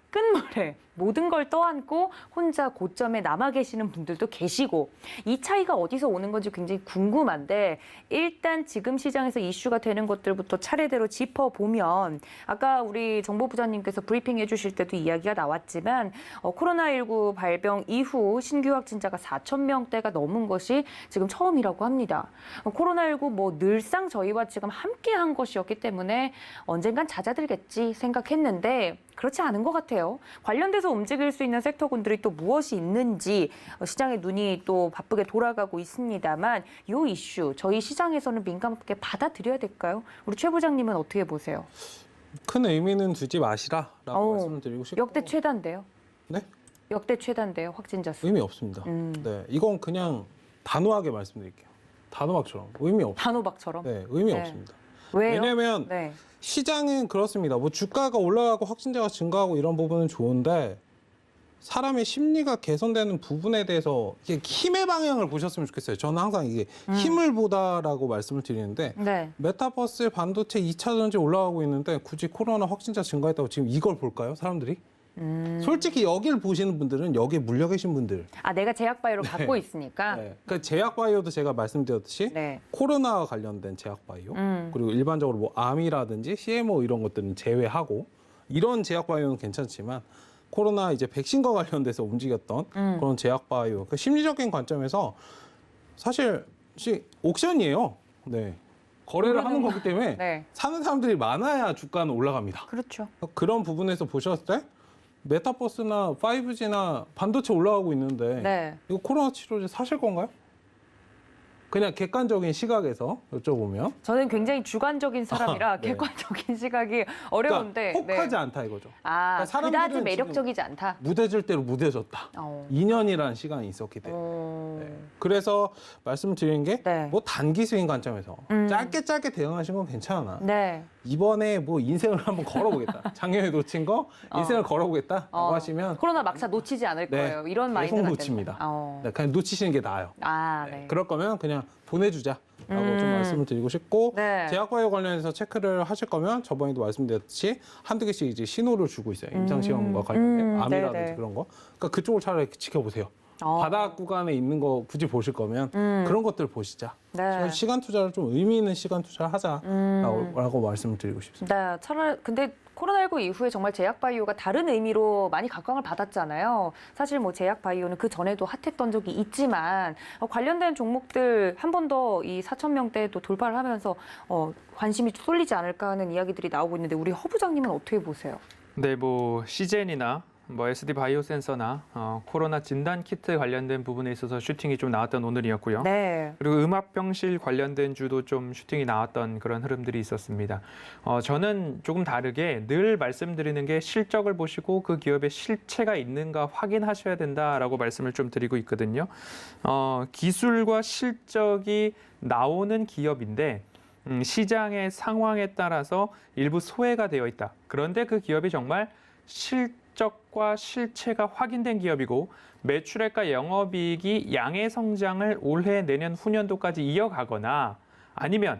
끝물에 모든 걸 떠안고 혼자 고점에 남아 계시는 분들도 계시고 이 차이가 어디서 오는 건지 굉장히 궁금한데 일단 지금 시장에서 이슈가 되는 것들부터 차례대로 짚어보면 아까 우리 정보부장님께서 브리핑 해주실 때도 이야기가 나왔지만 코로나19 발병 이후 신규 확진자가 4천 명대가 넘은 것이 지금 처음이라고 합니다. 코로나19 뭐 늘상 저희와 지금 함께한 것이었기 때문에 언젠간 잦아들겠지 생각했는데 그렇지 않은 것 같아요. 관련돼서 움직일 수 있는 섹터군들이 또 무엇이 있는지 시장의 눈이 또 바쁘게 돌아가고 있습니다만 이 이슈 저희 시장에서는 민감하게 받아들여야 될까요? 우리 최 부장님은 어떻게 보세요? 큰 의미는 두지 마시라라고 어우, 말씀을 드리고 싶고. 역대 최단데요. 네? 역대 최단데요. 확진자 수. 의미 없습니다. 네, 이건 그냥 단호하게 말씀드릴게요. 단호박처럼 의미 없어요. 단호박처럼. 네, 의미 네. 없습니다. 왜요? 왜냐면 네. 시장은 그렇습니다. 뭐 주가가 올라가고 확진자가 증가하고 이런 부분은 좋은데 사람의 심리가 개선되는 부분에 대해서 이게 힘의 방향을 보셨으면 좋겠어요. 저는 항상 이게 힘을 보다라고 말씀을 드리는데 네. 메타버스 반도체 2차 전지 올라가고 있는데 굳이 코로나 확진자 증가했다고 지금 이걸 볼까요? 사람들이? 솔직히 여기를 보시는 분들은 여기에 물려 계신 분들. 아, 내가 제약바이오를 갖고 있으니까. 네. 그 제약바이오도 제가 말씀드렸듯이 네. 코로나와 관련된 제약바이오 그리고 일반적으로 뭐 암이라든지 CMO 이런 것들은 제외하고 이런 제약바이오는 괜찮지만 코로나 이제 백신과 관련돼서 움직였던 그런 제약바이오 그 심리적인 관점에서 사실 옥션이에요. 네. 거래를 하는 거기 때문에 네. 사는 사람들이 많아야 주가는 올라갑니다. 그렇죠. 그런 부분에서 보셨을 때 메타버스나 5G나 반도체 올라가고 있는데 네. 이거 코로나 치료제 사실 건가요? 그냥 객관적인 시각에서 여쭤보면 저는 굉장히 주관적인 사람이라 네. 객관적인 시각이 어려운데. 그러니까 혹하지 않다 이거죠. 아, 그러니까 그다지 사람들은 매력적이지 않다. 무뎌질 대로 무뎌졌다. 2년이라는 시간이 있었기 때문에. 네. 그래서 말씀드리는 게 뭐 네. 단기 스윙 관점에서 짧게 대응하신 건 괜찮아. 네. 이번에 뭐 인생을 한번 걸어보겠다. 작년에 놓친 거 인생을 걸어보겠다고 하시면 코로나 막차 놓치지 않을 네, 거예요. 이런 계속 마인드는 안 놓칩니다. 된다. 네, 그냥 놓치시는 게 나아요. 아, 네, 네. 그럴 거면 그냥 보내주자라고 좀 말씀을 드리고 싶고 네. 제약바이오 관련해서 체크를 하실 거면 저번에도 말씀드렸듯이 한두 개씩 이제 신호를 주고 있어요. 임상시험과 관련된 암이라든지 네네. 그런 거. 그러니까 그쪽을 차라리 지켜보세요. 바닥 구간에 있는 거 굳이 보실 거면 그런 것들 보시자. 네. 시간 투자를 좀 의미 있는 시간 투자를 하자라고 말씀을 드리고 싶습니다. 네, 차라리 근데 코로나19 이후에 정말 제약바이오가 다른 의미로 많이 각광을 받았잖아요. 사실 뭐 제약바이오는 그 전에도 핫했던 적이 있지만 관련된 종목들 한 번 더 이 4천 명대도 돌파를 하면서 관심이 쏠리지 않을까 하는 이야기들이 나오고 있는데 우리 허 부장님은 어떻게 보세요? 네, 뭐 시젠이나 뭐 SD 바이오센서나 코로나 진단 키트 관련된 부분에 있어서 슈팅이 좀 나왔던 오늘이었고요. 네. 그리고 음압병실 관련된 주도 좀 슈팅이 나왔던 그런 흐름들이 있었습니다. 저는 조금 다르게 늘 말씀드리는 게 실적을 보시고 그 기업의 실체가 있는가 확인하셔야 된다라고 말씀을 좀 드리고 있거든요. 기술과 실적이 나오는 기업인데 시장의 상황에 따라서 일부 소외가 되어 있다. 그런데 그 기업이 정말 실적과 실체가 확인된 기업이고 매출액과 영업이익이 양의 성장을 올해 내년 후년도까지 이어가거나 아니면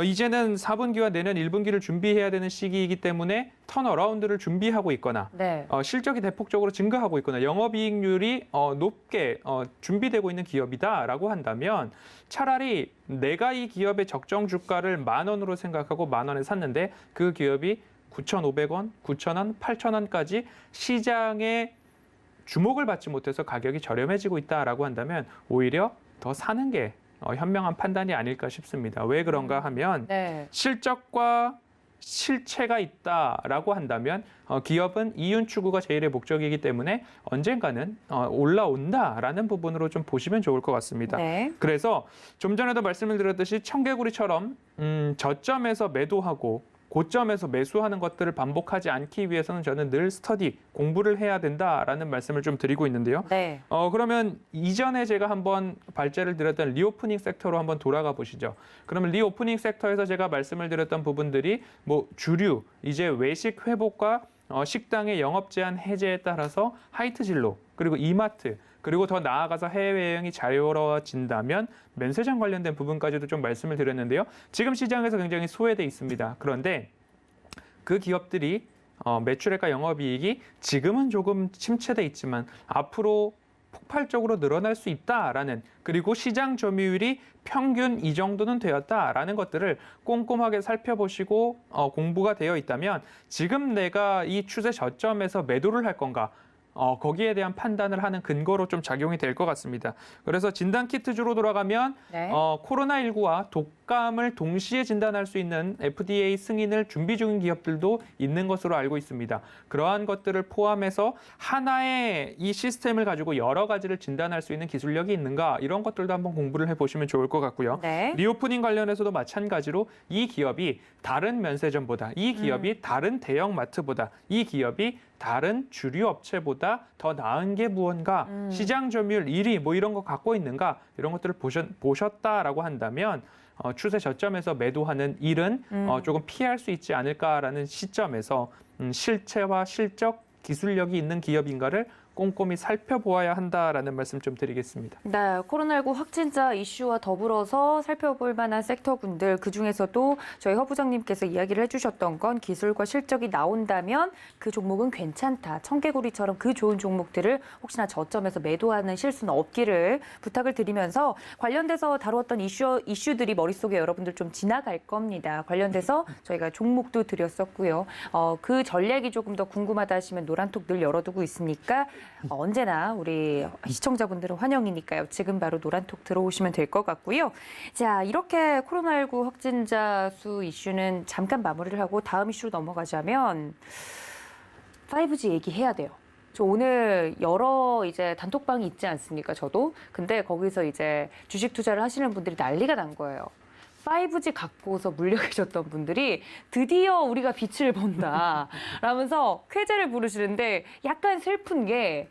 이제는 4분기와 내년 1분기를 준비해야 되는 시기이기 때문에 턴어라운드를 준비하고 있거나 네. 실적이 대폭적으로 증가하고 있거나 영업이익률이 높게 준비되고 있는 기업이다라고 한다면 차라리 내가 이 기업의 적정 주가를 10,000원으로 생각하고 10,000원에 샀는데 그 기업이 9,500원, 9,000원, 8,000원까지 시장에 주목을 받지 못해서 가격이 저렴해지고 있다라고 한다면 오히려 더 사는 게 현명한 판단이 아닐까 싶습니다. 왜 그런가 하면 네. 실적과 실체가 있다라고 한다면 기업은 이윤 추구가 제일의 목적이기 때문에 언젠가는 올라온다라는 부분으로 좀 보시면 좋을 것 같습니다. 네. 그래서 좀 전에도 말씀을 드렸듯이 청개구리처럼 저점에서 매도하고 고점에서 매수하는 것들을 반복하지 않기 위해서는 저는 늘 스터디, 공부를 해야 된다라는 말씀을 좀 드리고 있는데요. 네. 그러면 이전에 제가 한번 발제를 드렸던 리오프닝 섹터로 한번 돌아가 보시죠. 그러면 리오프닝 섹터에서 제가 말씀을 드렸던 부분들이 뭐 주류, 이제 외식 회복과 식당의 영업 제한 해제에 따라서 하이트 진로, 그리고 이마트, 그리고 더 나아가서 해외여행이 자유로워진다면 면세점 관련된 부분까지도 좀 말씀을 드렸는데요. 지금 시장에서 굉장히 소외돼 있습니다. 그런데 그 기업들이 매출액과 영업이익이 지금은 조금 침체돼 있지만 앞으로 폭발적으로 늘어날 수 있다라는, 그리고 시장 점유율이 평균 이 정도는 되었다라는 것들을 꼼꼼하게 살펴보시고 공부가 되어 있다면 지금 내가 이 추세 저점에서 매도를 할 건가, 거기에 대한 판단을 하는 근거로 좀 작용이 될 것 같습니다. 그래서 진단 키트주로 돌아가면 네. 코로나19와 독감을 동시에 진단할 수 있는 FDA 승인을 준비 중인 기업들도 있는 것으로 알고 있습니다. 그러한 것들을 포함해서 하나의 이 시스템을 가지고 여러 가지를 진단할 수 있는 기술력이 있는가, 이런 것들도 한번 공부를 해보시면 좋을 것 같고요. 네. 리오프닝 관련해서도 마찬가지로 이 기업이 다른 면세점보다, 이 기업이 다른 대형 마트보다, 이 기업이 다른 주류 업체보다 더 나은 게 무언가, 시장 점유율 1위 뭐 이런 거 갖고 있는가, 이런 것들을 보셨다라고 한다면 추세 저점에서 매도하는 일은 조금 피할 수 있지 않을까라는 시점에서 실체와 실적, 기술력이 있는 기업인가를 꼼꼼히 살펴보아야 한다라는 말씀 좀 드리겠습니다. 네, 코로나19 확진자 이슈와 더불어서 살펴볼 만한 섹터군들, 그중에서도 저희 허 부장님께서 이야기를 해주셨던 건 기술과 실적이 나온다면 그 종목은 괜찮다. 청개구리처럼 그 좋은 종목들을 혹시나 저점에서 매도하는 실수는 없기를 부탁을 드리면서 관련돼서 다루었던 이슈들이 머릿속에 여러분들 좀 지나갈 겁니다. 관련돼서 저희가 종목도 드렸었고요. 그 전략이 조금 더 궁금하다 하시면 노란톡 늘 열어두고 있으니까 언제나 우리 시청자분들은 환영이니까요. 지금 바로 노란톡 들어오시면 될 것 같고요. 자, 이렇게 코로나19 확진자 수 이슈는 잠깐 마무리를 하고 다음 이슈로 넘어가자면 5G 얘기해야 돼요. 저 오늘 여러 이제 단톡방이 있지 않습니까? 저도. 근데 거기서 이제 주식 투자를 하시는 분들이 난리가 난 거예요. 5G 갖고서 물려 계셨던 분들이 드디어 우리가 빛을 본다 라면서 쾌재를 부르시는데 약간 슬픈 게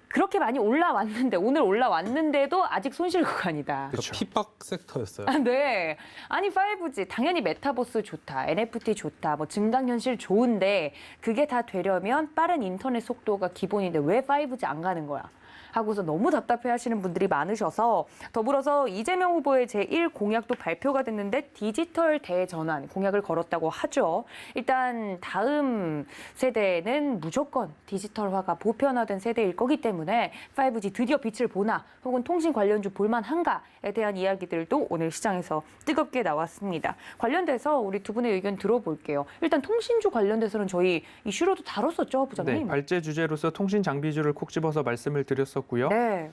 그렇게 많이 올라왔는데, 오늘 올라왔는데도 아직 손실 구간이다. 그렇죠. 핍박 섹터였어요. 네. 아니 5G 당연히 메타버스 좋다, NFT 좋다, 뭐 증강현실 좋은데 그게 다 되려면 빠른 인터넷 속도가 기본인데 왜 5G 안 가는 거야? 하고서 너무 답답해하시는 분들이 많으셔서 더불어서 이재명 후보의 제1 공약도 발표가 됐는데 디지털 대전환 공약을 걸었다고 하죠. 일단 다음 세대는 무조건 디지털화가 보편화된 세대일 거기 때문에 5G 드디어 빛을 보나 혹은 통신 관련주 볼만한가에 대한 이야기들도 오늘 시장에서 뜨겁게 나왔습니다. 관련돼서 우리 두 분의 의견 들어볼게요. 일단 통신주 관련돼서는 저희 이슈로도 다뤘었죠, 부장님? 네, 발제 주제로서 통신 장비주를 콕 집어서 말씀을 드렸었고요. 네.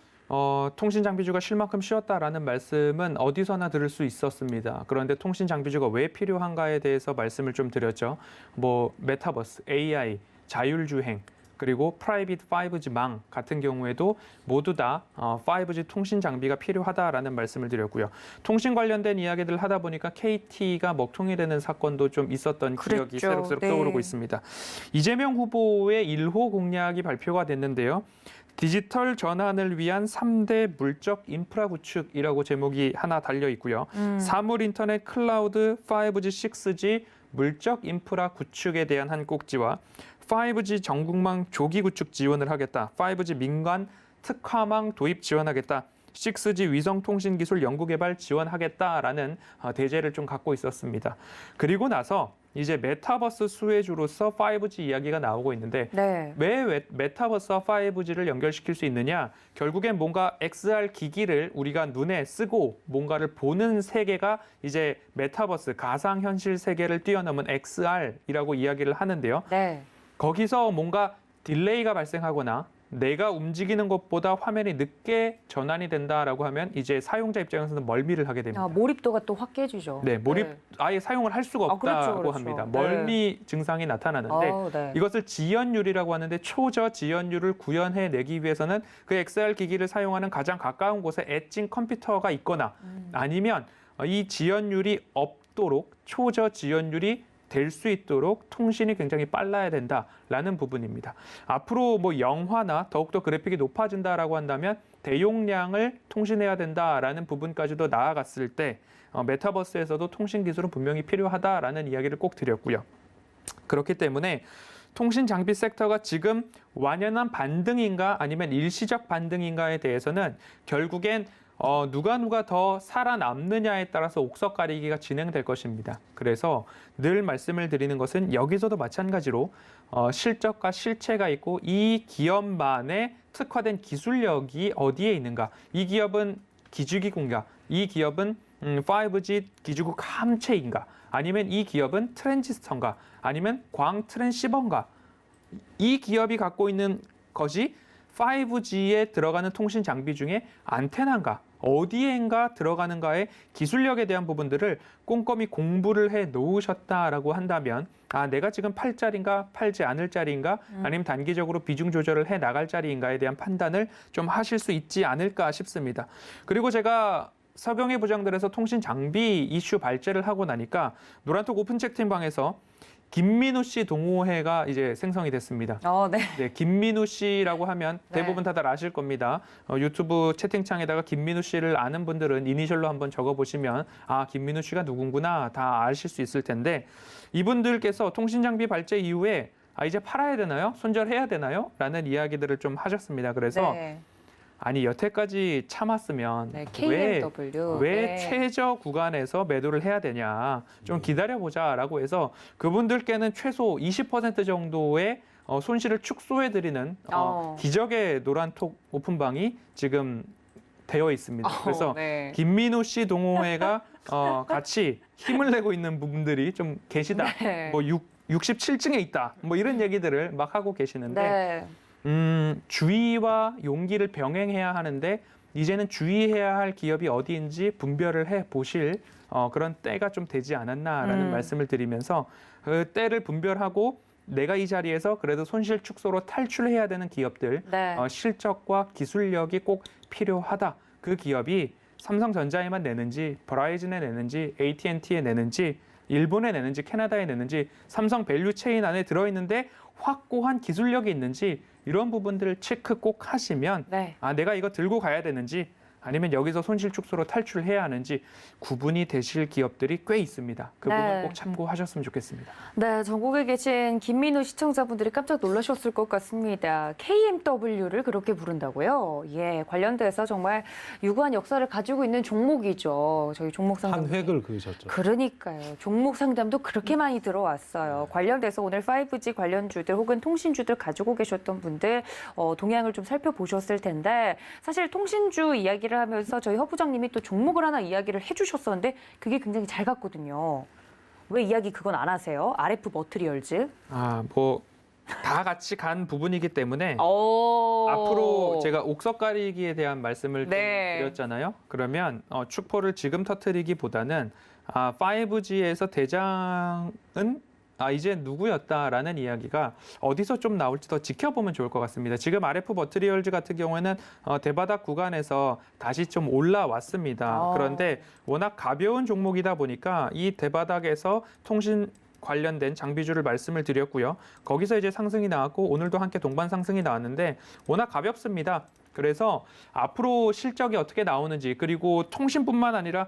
통신 장비주가 쉴 만큼 쉬었다라는 말씀은 어디서나 들을 수 있었습니다. 그런데 통신 장비주가 왜 필요한가에 대해서 말씀을 좀 드렸죠. 뭐 메타버스, AI, 자율주행, 그리고 프라이빗 5G망 같은 경우에도 모두 다 5G 통신 장비가 필요하다라는 말씀을 드렸고요. 통신 관련된 이야기들을 하다 보니까 KT가 먹통이 되는 사건도 좀 있었던 기억이 그랬죠. 새록새록 네. 떠오르고 있습니다. 이재명 후보의 1호 공약이 발표가 됐는데요. 디지털 전환을 위한 3대 물적 인프라 구축이라고 제목이 하나 달려 있고요. 사물 인터넷 클라우드 5G, 6G 물적 인프라 구축에 대한 한 꼭지와 5G 전국망 조기 구축 지원을 하겠다. 5G 민간 특화망 도입 지원하겠다. 6G 위성통신기술 연구개발 지원하겠다라는 대제를 좀 갖고 있었습니다. 그리고 나서 이제 메타버스 수혜주로서 5G 이야기가 나오고 있는데 네. 왜 메타버스와 5G를 연결시킬 수 있느냐? 결국엔 뭔가 XR 기기를 우리가 눈에 쓰고 뭔가를 보는 세계가 이제 메타버스, 가상현실 세계를 뛰어넘은 XR이라고 이야기를 하는데요. 네. 거기서 뭔가 딜레이가 발생하거나 내가 움직이는 것보다 화면이 늦게 전환이 된다라고 하면 이제 사용자 입장에서는 멀미를 하게 됩니다. 몰입도가 또 확 깨지죠. 네, 몰입 아예 사용을 할 수가 없다고 그렇죠. 합니다. 네. 멀미 증상이 나타나는데 네. 이것을 지연율이라고 하는데 초저 지연율을 구현해내기 위해서는 그 XR 기기를 사용하는 가장 가까운 곳에 엣징 컴퓨터가 있거나 아니면 이 지연율이 없도록 초저 지연율이 될 수 있도록 통신이 굉장히 빨라야 된다라는 부분입니다. 앞으로 뭐 영화나 더욱더 그래픽이 높아진다라고 한다면 대용량을 통신해야 된다라는 부분까지도 나아갔을 때 메타버스에서도 통신 기술은 분명히 필요하다라는 이야기를 꼭 드렸고요. 그렇기 때문에 통신 장비 섹터가 지금 완연한 반등인가 아니면 일시적 반등인가에 대해서는 결국엔 누가 더 살아남느냐에 따라서 옥석 가리기가 진행될 것입니다. 그래서 늘 말씀을 드리는 것은 여기서도 마찬가지로 실적과 실체가 있고 이 기업만의 특화된 기술력이 어디에 있는가. 이 기업은 기주기군가. 이 기업은 5G 기주국 함체인가. 아니면 이 기업은 트랜지스터인가. 아니면 광 트랜시버인가. 이 기업이 갖고 있는 것이 5G에 들어가는 통신 장비 중에 안테나인가 어디엔가 들어가는가의 기술력에 대한 부분들을 꼼꼼히 공부를 해 놓으셨다라고 한다면 내가 지금 팔 자리인가 팔지 않을 자리인가 아니면 단기적으로 비중 조절을 해 나갈 자리인가에 대한 판단을 좀 하실 수 있지 않을까 싶습니다. 그리고 제가 서경의 부장들에서 통신 장비 이슈 발제를 하고 나니까 노란톡 오픈 채팅방에서 김민우 씨 동호회가 이제 생성이 됐습니다. 네. 네, 김민우 씨라고 하면 대부분 다들 아실 겁니다. 유튜브 채팅창에다가 김민우 씨를 아는 분들은 이니셜로 한번 적어보시면 김민우 씨가 누군구나 다 아실 수 있을 텐데 이분들께서 통신장비 발제 이후에 이제 팔아야 되나요? 손절해야 되나요? 라는 이야기들을 좀 하셨습니다. 그래서 네. 아니 여태까지 참았으면 KMW. 왜 최저 구간에서 매도를 해야 되냐 좀 기다려보자라고 해서 그분들께는 최소 20% 정도의 손실을 축소해드리는 기적의 노란톡 오픈방이 지금 되어 있습니다. 그래서 네. 김민우 씨 동호회가 같이 힘을 내고 있는 부분들이 좀 계시다. 네. 뭐 67층에 있다. 뭐 이런 얘기들을 막 하고 계시는데 네. 주의와 용기를 병행해야 하는데 이제는 주의해야 할 기업이 어디인지 분별을 해 보실 그런 때가 좀 되지 않았나라는 말씀을 드리면서 그 때를 분별하고 내가 이 자리에서 그래도 손실 축소로 탈출해야 되는 기업들 실적과 기술력이 꼭 필요하다. 그 기업이 삼성전자에만 내는지 버라이즌에 내는지 AT&T에 내는지 일본에 내는지 캐나다에 내는지 삼성 밸류 체인 안에 들어있는데 확고한 기술력이 있는지 이런 부분들을 체크 꼭 하시면 내가 이거 들고 가야 되는지 아니면 여기서 손실 축소로 탈출해야 하는지 구분이 되실 기업들이 꽤 있습니다. 그 부분 네. 꼭 참고하셨으면 좋겠습니다. 네, 전국에 계신 김민우 시청자분들이 깜짝 놀라셨을 것 같습니다. KMW를 그렇게 부른다고요? 예, 관련돼서 정말 유구한 역사를 가지고 있는 종목이죠. 저희 종목 상담. 한 획을 그으셨죠. 그러니까요. 종목 상담도 그렇게 많이 들어왔어요. 관련돼서 오늘 5G 관련주들 혹은 통신주들 가지고 계셨던 분들 동향을 좀 살펴보셨을 텐데 사실 통신주 이야기를 하면서 저희 허 부장님이 또 종목을 하나 이야기를 해주셨었는데 그게 굉장히 잘 갔거든요. 왜 이야기 그건 안 하세요? RF 머트리얼즈? 뭐 다 같이 간 부분이기 때문에 오. 앞으로 제가 옥석 가리기에 대한 말씀을 좀 네. 드렸잖아요. 그러면 축포를 지금 터트리기보다는 5G에서 대장은 이제 누구였다라는 이야기가 어디서 좀 나올지 더 지켜보면 좋을 것 같습니다. 지금 RF 머트리얼즈 같은 경우에는 대바닥 구간에서 다시 좀 올라왔습니다. 그런데 워낙 가벼운 종목이다 보니까 이 대바닥에서 통신 관련된 장비주를 말씀을 드렸고요. 거기서 이제 상승이 나왔고 오늘도 함께 동반 상승이 나왔는데 워낙 가볍습니다. 그래서 앞으로 실적이 어떻게 나오는지 그리고 통신뿐만 아니라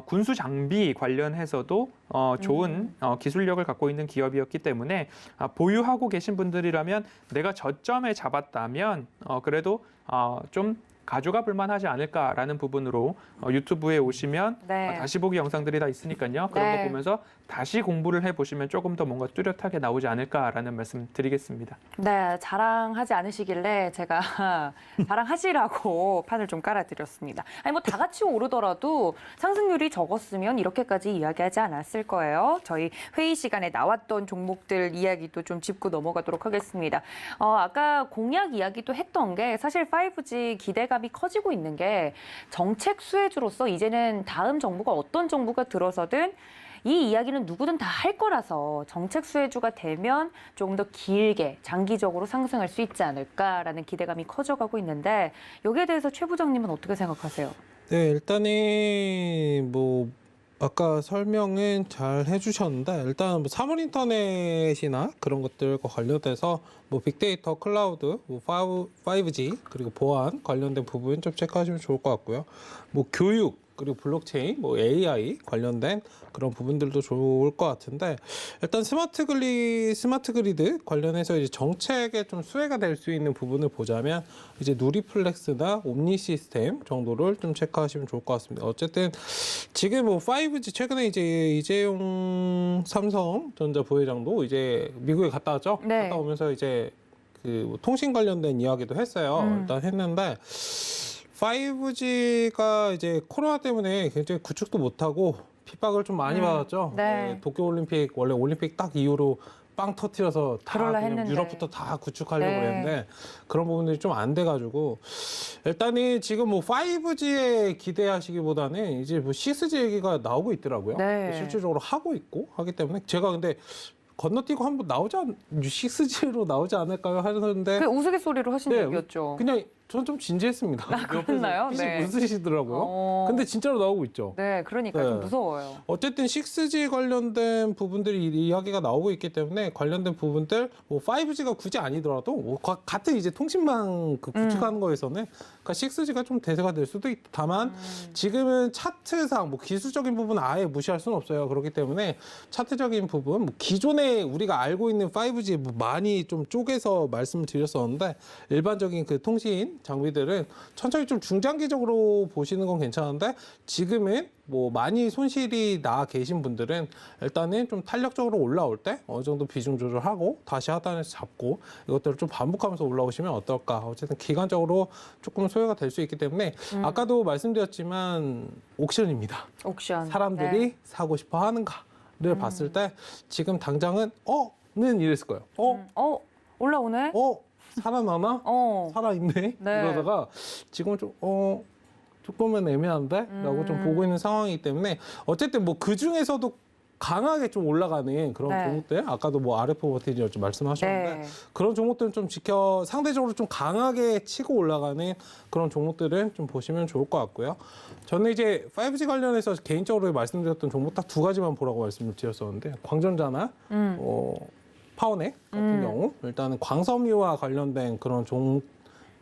군수 장비 관련해서도 좋은 기술력을 갖고 있는 기업이었기 때문에 보유하고 계신 분들이라면 내가 저점에 잡았다면 그래도 좀 가져가 볼만하지 않을까라는 부분으로 유튜브에 오시면 네. 다시 보기 영상들이 다 있으니까요. 그런 네. 거 보면서 다시 공부를 해보시면 조금 더 뭔가 뚜렷하게 나오지 않을까라는 말씀 드리겠습니다. 네, 자랑하지 않으시길래 제가 자랑하시라고 판을 좀 깔아드렸습니다. 아니 뭐 다 같이 오르더라도 상승률이 적었으면 이렇게까지 이야기하지 않았을 거예요. 저희 회의 시간에 나왔던 종목들 이야기도 좀 짚고 넘어가도록 하겠습니다. 아까 공약 이야기도 했던 게 사실 5G 기대감이 커지고 있는 게 정책 수혜주로서 이제는 다음 정부가 어떤 정부가 들어서든 이 이야기는 누구든 다 할 거라서 정책 수혜주가 되면 조금 더 길게 장기적으로 상승할 수 있지 않을까라는 기대감이 커져가고 있는데 여기에 대해서 최 부장님은 어떻게 생각하세요? 네, 일단은 뭐 아까 설명은 잘 해주셨는데 일단 뭐 사물인터넷이나 그런 것들과 관련돼서 뭐 빅데이터, 클라우드, 뭐 5G 그리고 보안 관련된 부분 좀 체크하시면 좋을 것 같고요. 뭐 교육 그리고 블록체인, 뭐 AI 관련된 그런 부분들도 좋을 것 같은데 일단 스마트 그리드 관련해서 이제 정책에 좀 수혜가 될 수 있는 부분을 보자면 이제 누리플렉스나 옴니 시스템 정도를 좀 체크하시면 좋을 것 같습니다. 어쨌든 지금 뭐 5G 최근에 이제 이재용 삼성전자 부회장도 이제 미국에 갔다 왔죠. 네. 갔다 오면서 이제 그 통신 관련된 이야기도 했어요. 일단 했는데 5G가 이제 코로나 때문에 굉장히 구축도 못하고 핍박을 좀 많이 받았죠. 네. 도쿄올림픽 원래 올림픽 딱 이후로 빵 터트려서 다 그럴라 그냥 했는데. 유럽부터 다 구축하려고 네. 그랬는데 그런 부분들이 좀 안 돼가지고 일단은 지금 뭐 5G에 기대하시기보다는 이제 뭐 6G 얘기가 나오고 있더라고요. 네. 실질적으로 하고 있고 하기 때문에 제가 근데 건너뛰고 한번 6G로 나오지 않을까요 하는데 그 우스갯소리로 하신 네, 얘기였죠. 그냥 저는 좀 진지했습니다. 그랬나요? 옆에서 네. 웃으시더라고요. 근데 진짜로 나오고 있죠. 네, 그러니까 네. 좀 무서워요. 어쨌든 6G 관련된 부분들이 이야기가 나오고 있기 때문에 관련된 부분들 뭐 5G가 굳이 아니더라도 뭐 같은 이제 통신망 그 구축하는 거에서는 그러니까 6G가 좀 대세가 될 수도 있다. 다만 지금은 차트상 뭐 기술적인 부분은 아예 무시할 수는 없어요. 그렇기 때문에 차트적인 부분 뭐 기존에 우리가 알고 있는 5G 뭐 많이 좀 쪼개서 말씀을 드렸었는데 일반적인 그 통신 장비들은 천천히 좀 중장기적으로 보시는 건 괜찮은데 지금은 뭐 많이 손실이 나 계신 분들은 일단은 좀 탄력적으로 올라올 때 어느 정도 비중 조절하고 다시 하단에서 잡고 이것들을 좀 반복하면서 올라오시면 어떨까. 어쨌든 기간적으로 조금 소요가 될 수 있기 때문에 아까도 말씀드렸지만 옥션입니다. 옥션. 사람들이 네. 사고 싶어 하는가를 봤을 때 지금 당장은 는 이랬을 거예요. 올라오네? 살아나나? 살아있네? 네. 이러다가 지금은 좀, 조금은 애매한데? 라고 좀 보고 있는 상황이기 때문에 어쨌든 뭐 그 중에서도 강하게 좀 올라가는 그런 네. 종목들 아까도 뭐 RF 버티리얼 좀 말씀하셨는데 네. 그런 종목들은 좀 상대적으로 좀 강하게 치고 올라가는 그런 종목들은 좀 보시면 좋을 것 같고요. 저는 이제 5G 관련해서 개인적으로 말씀드렸던 종목 딱 두 가지만 보라고 말씀을 드렸었는데 광전자나 파워넥 같은 경우 일단은 광섬유와 관련된 그런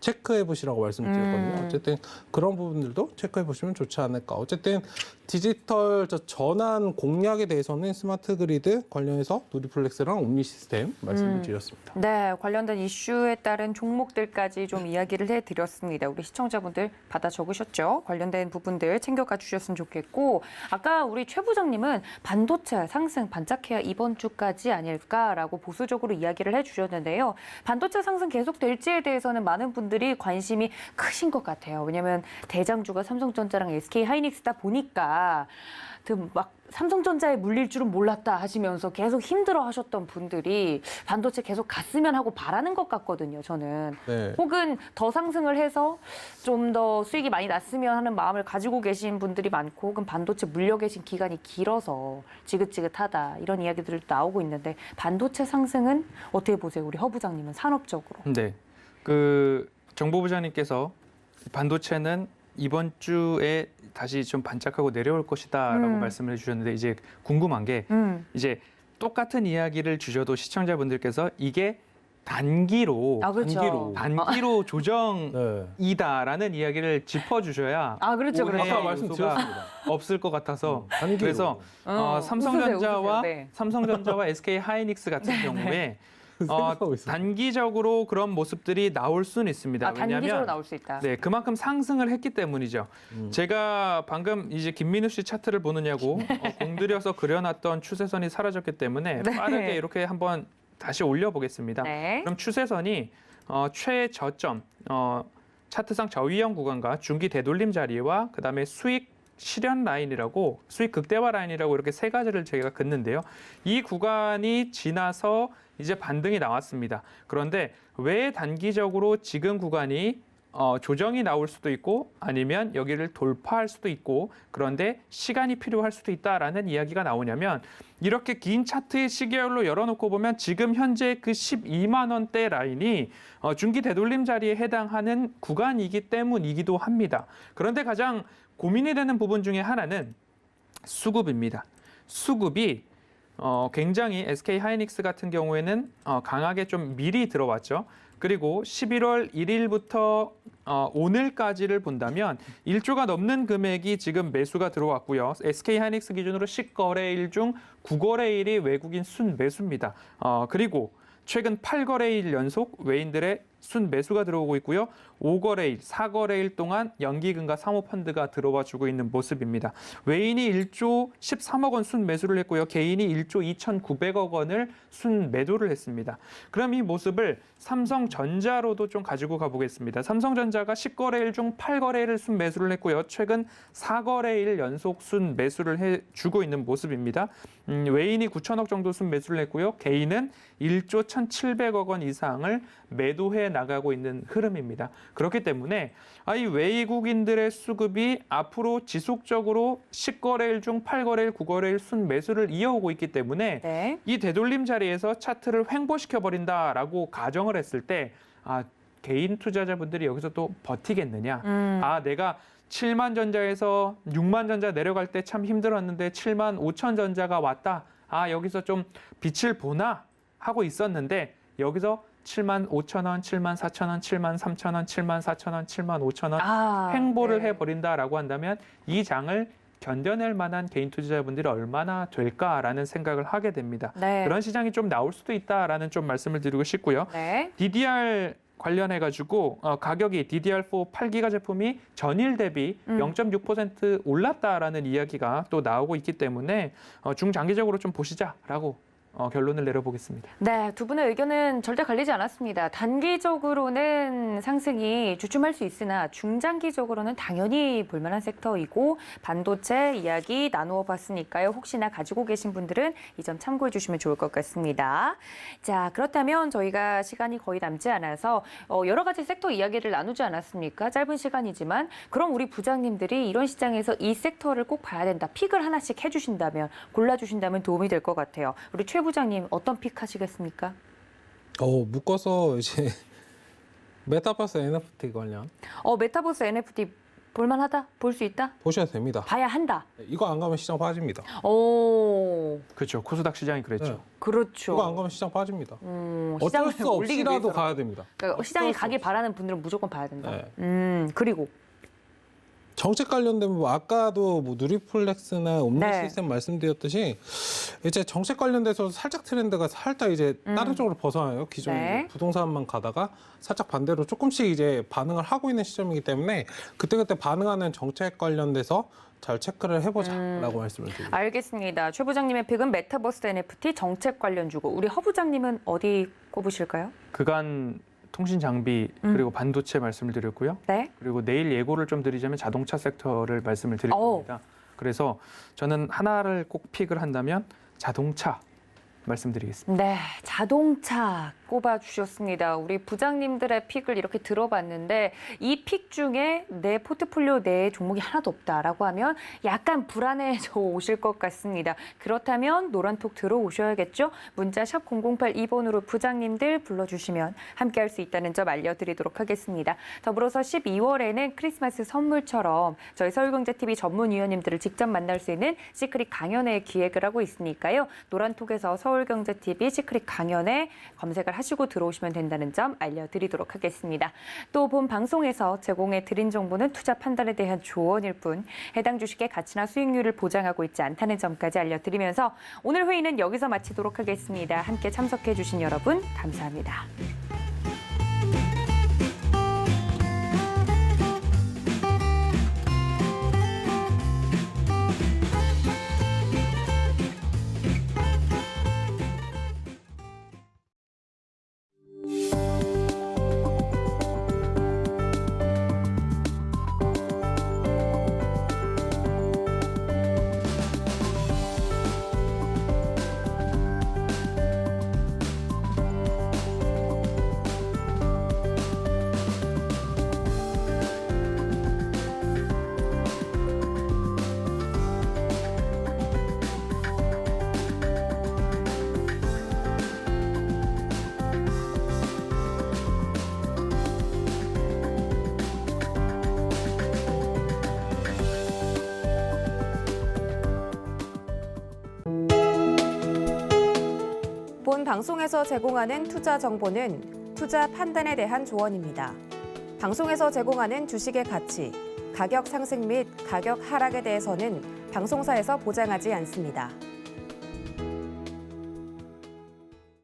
체크해 보시라고 말씀드렸거든요. 음. 어쨌든 그런 부분들도 체크해 보시면 좋지 않을까. 어쨌든 디지털 전환 공략에 대해서는 스마트 그리드 관련해서 누리플렉스랑 옴니 시스템 말씀을 드렸습니다. 네, 관련된 이슈에 따른 종목들까지 좀 이야기를 해드렸습니다. 우리 시청자분들 받아 적으셨죠? 관련된 부분들 챙겨가 주셨으면 좋겠고, 아까 우리 최 부장님은 반도체 상승 반짝해야 이번 주까지 아닐까라고 보수적으로 이야기를 해주셨는데요. 반도체 상승 계속될지에 대해서는 많은 분들이 관심이 크신 것 같아요. 왜냐하면 대장주가 삼성전자랑 SK 하이닉스다 보니까 막 삼성전자에 물릴 줄은 몰랐다 하시면서 계속 힘들어하셨던 분들이 반도체 계속 갔으면 하고 바라는 것 같거든요, 저는. 네. 혹은 더 상승을 해서 좀 더 수익이 많이 났으면 하는 마음을 가지고 계신 분들이 많고, 혹은 반도체 물려 계신 기간이 길어서 지긋지긋하다 이런 이야기들도 나오고 있는데, 반도체 상승은 어떻게 보세요, 우리 허 부장님은 산업적으로? 네, 정보부장님께서 반도체는 이번 주에 다시 좀 반짝하고 내려올 것이다라고 말씀을 해주셨는데, 이제 궁금한 게 이제 똑같은 이야기를 주셔도 시청자분들께서 이게 단기로 그렇죠. 단기로 조정 네. 이다라는 이야기를 짚어주셔야 그렇죠, 오해의 그렇죠. 아까 요소가 말씀드렸습니다. 없을 것 같아서 단기로. 그래서 웃으세요, 네. 삼성전자와 SK 하이닉스 같은 경우에 생각하고 있어요. 단기적으로 그런 모습들이 나올 수는 있습니다. 단기적으로 왜냐하면 나올 수 있다. 네, 그만큼 상승을 했기 때문이죠. 제가 방금 이제 김민우 씨 차트를 보느냐고 공들여서 그려놨던 추세선이 사라졌기 때문에 네. 빠르게 이렇게 한번 다시 올려보겠습니다. 네. 그럼 추세선이 최저점, 차트상 저위험 구간과 중기 되돌림 자리와 그다음에 수익 실현 라인이라고, 수익 극대화 라인이라고 이렇게 세 가지를 제가 긋는데요. 이 구간이 지나서 이제 반등이 나왔습니다. 그런데 왜 단기적으로 지금 구간이 조정이 나올 수도 있고 아니면 여기를 돌파할 수도 있고, 그런데 시간이 필요할 수도 있다라는 이야기가 나오냐면, 이렇게 긴 차트의 시계열로 열어놓고 보면 지금 현재 그 12만 원대 라인이 중기 되돌림 자리에 해당하는 구간이기 때문이기도 합니다. 그런데 가장 고민이 되는 부분 중에 하나는 수급입니다. 수급이 굉장히 SK 하이닉스 같은 경우에는 강하게 좀 미리 들어왔죠. 그리고 11월 1일부터 오늘까지를 본다면 1조가 넘는 금액이 지금 매수가 들어왔고요. SK 하이닉스 기준으로 10거래일 중 9거래일이 외국인 순매수입니다. 그리고 최근 8거래일 연속 외인들의 순매수가 들어오고 있고요. 5거래일, 4거래일 동안 연기금과 사모펀드가 들어와 주고 있는 모습입니다. 외인이 1조 13억 원 순매수를 했고요. 개인이 1조 2,900억 원을 순매도를 했습니다. 그럼 이 모습을 삼성전자로도 좀 가지고 가보겠습니다. 삼성전자가 10거래일 중 8거래일을 순매수를 했고요. 최근 4거래일 연속 순매수를 해주고 있는 모습입니다. 외인이 9천억 정도 순매수를 했고요. 개인은 1조 1,700억 원 이상을 매도해 나가고 있는 흐름입니다. 그렇기 때문에 이 외국인들의 수급이 앞으로 지속적으로 10거래일 중 8거래일, 9거래일 순매수를 이어오고 있기 때문에 네. 이 되돌림 자리에서 차트를 횡보시켜버린다라고 가정을 했을 때 개인 투자자분들이 여기서 또 버티겠느냐. 내가 7만 전자에서 6만 전자 내려갈 때 참 힘들었는데 7만 5천 전자가 왔다. 여기서 좀 빛을 보나 하고 있었는데 여기서 7만 5천 원, 7만 4천 원, 7만 3천 원, 7만 4천 원, 7만 5천 원 횡보를 네. 해버린다라고 한다면 이 장을 견뎌낼 만한 개인 투자자분들이 얼마나 될까라는 생각을 하게 됩니다. 네. 그런 시장이 좀 나올 수도 있다라는 좀 말씀을 드리고 싶고요. 네. DDR 관련해가지고 가격이 DDR4 8기가 제품이 전일 대비 0.6% 올랐다라는 이야기가 또 나오고 있기 때문에 중장기적으로 좀 보시자라고 결론을 내려보겠습니다. 네, 두 분의 의견은 절대 갈리지 않았습니다. 단기적으로는 상승이 주춤할 수 있으나 중장기적으로는 당연히 볼만한 섹터이고, 반도체 이야기 나누어 봤으니까요. 혹시나 가지고 계신 분들은 이 점 참고해 주시면 좋을 것 같습니다. 자, 그렇다면 저희가 시간이 거의 남지 않아서 여러 가지 섹터 이야기를 나누지 않았습니까? 짧은 시간이지만 그럼 우리 부장님들이 이런 시장에서 이 섹터를 꼭 봐야 된다. 픽을 하나씩 해주신다면, 골라주신다면 도움이 될 것 같아요. 우리 최 부장님 어떤 픽 하시겠습니까? 묶어서 이제 메타버스 NFT 관련. 메타버스 NFT 볼만하다? 볼 수 있다? 보셔야 됩니다. 봐야 한다. 이거 안 가면 시장 빠집니다. 오, 그렇죠. 코스닥 시장이 그랬죠. 네. 그렇죠. 이거 안 가면 시장 빠집니다. 어쩔 시장을 수 올리기 없이라도 위해서라도. 가야 됩니다. 그러니까 시장에 어쩔 수 가길 없이. 바라는 분들은 무조건 봐야 된다. 네. 그리고 정책 관련된 뭐 아까도 뭐 누리플렉스나 옴니 네. 시스템 말씀드렸듯이 이제 정책 관련돼서 살짝 트렌드가 살짝 이제 다른 쪽으로 벗어나요. 기존 네. 부동산만 가다가 살짝 반대로 조금씩 이제 반응을 하고 있는 시점이기 때문에 그때그때 반응하는 정책 관련돼서 잘 체크를 해보자라고 말씀을 드립니다. 알겠습니다. 최 부장님의 픽은 메타버스 NFT 정책 관련 주고 우리 허 부장님은 어디 꼽으실까요? 그간 통신 장비 그리고 반도체 말씀을 드렸고요. 네. 그리고 내일 예고를 좀 드리자면 자동차 섹터를 말씀을 드릴 오. 겁니다. 그래서 저는 하나를 꼭 픽을 한다면 자동차 말씀드리겠습니다. 네, 자동차 꼽아주셨습니다. 우리 부장님들의 픽을 이렇게 들어봤는데 이 픽 중에 내 포트폴리오 내에 종목이 하나도 없다라고 하면 약간 불안해져 오실 것 같습니다. 그렇다면 노란톡 들어오셔야겠죠? 문자 샵 0082번으로 부장님들 불러주시면 함께할 수 있다는 점 알려드리도록 하겠습니다. 더불어서 12월에는 크리스마스 선물처럼 저희 서울경제TV 전문위원님들을 직접 만날 수 있는 시크릿 강연회 기획을 하고 있으니까요. 노란톡에서 서울경제TV 시크릿 강연회 검색을 하시고 들어오시면 된다는 점 알려드리도록 하겠습니다. 또 본 방송에서 제공해드린 정보는 투자 판단에 대한 조언일 뿐 해당 주식의 가치나 수익률을 보장하고 있지 않다는 점까지 알려드리면서 오늘 회의는 여기서 마치도록 하겠습니다. 함께 참석해주신 여러분 감사합니다. 본 방송에서 제공하는 투자 정보는 투자 판단에 대한 조언입니다. 방송에서 제공하는 주식의 가치, 가격 상승 및 가격 하락에 대해서는 방송사에서 보장하지 않습니다.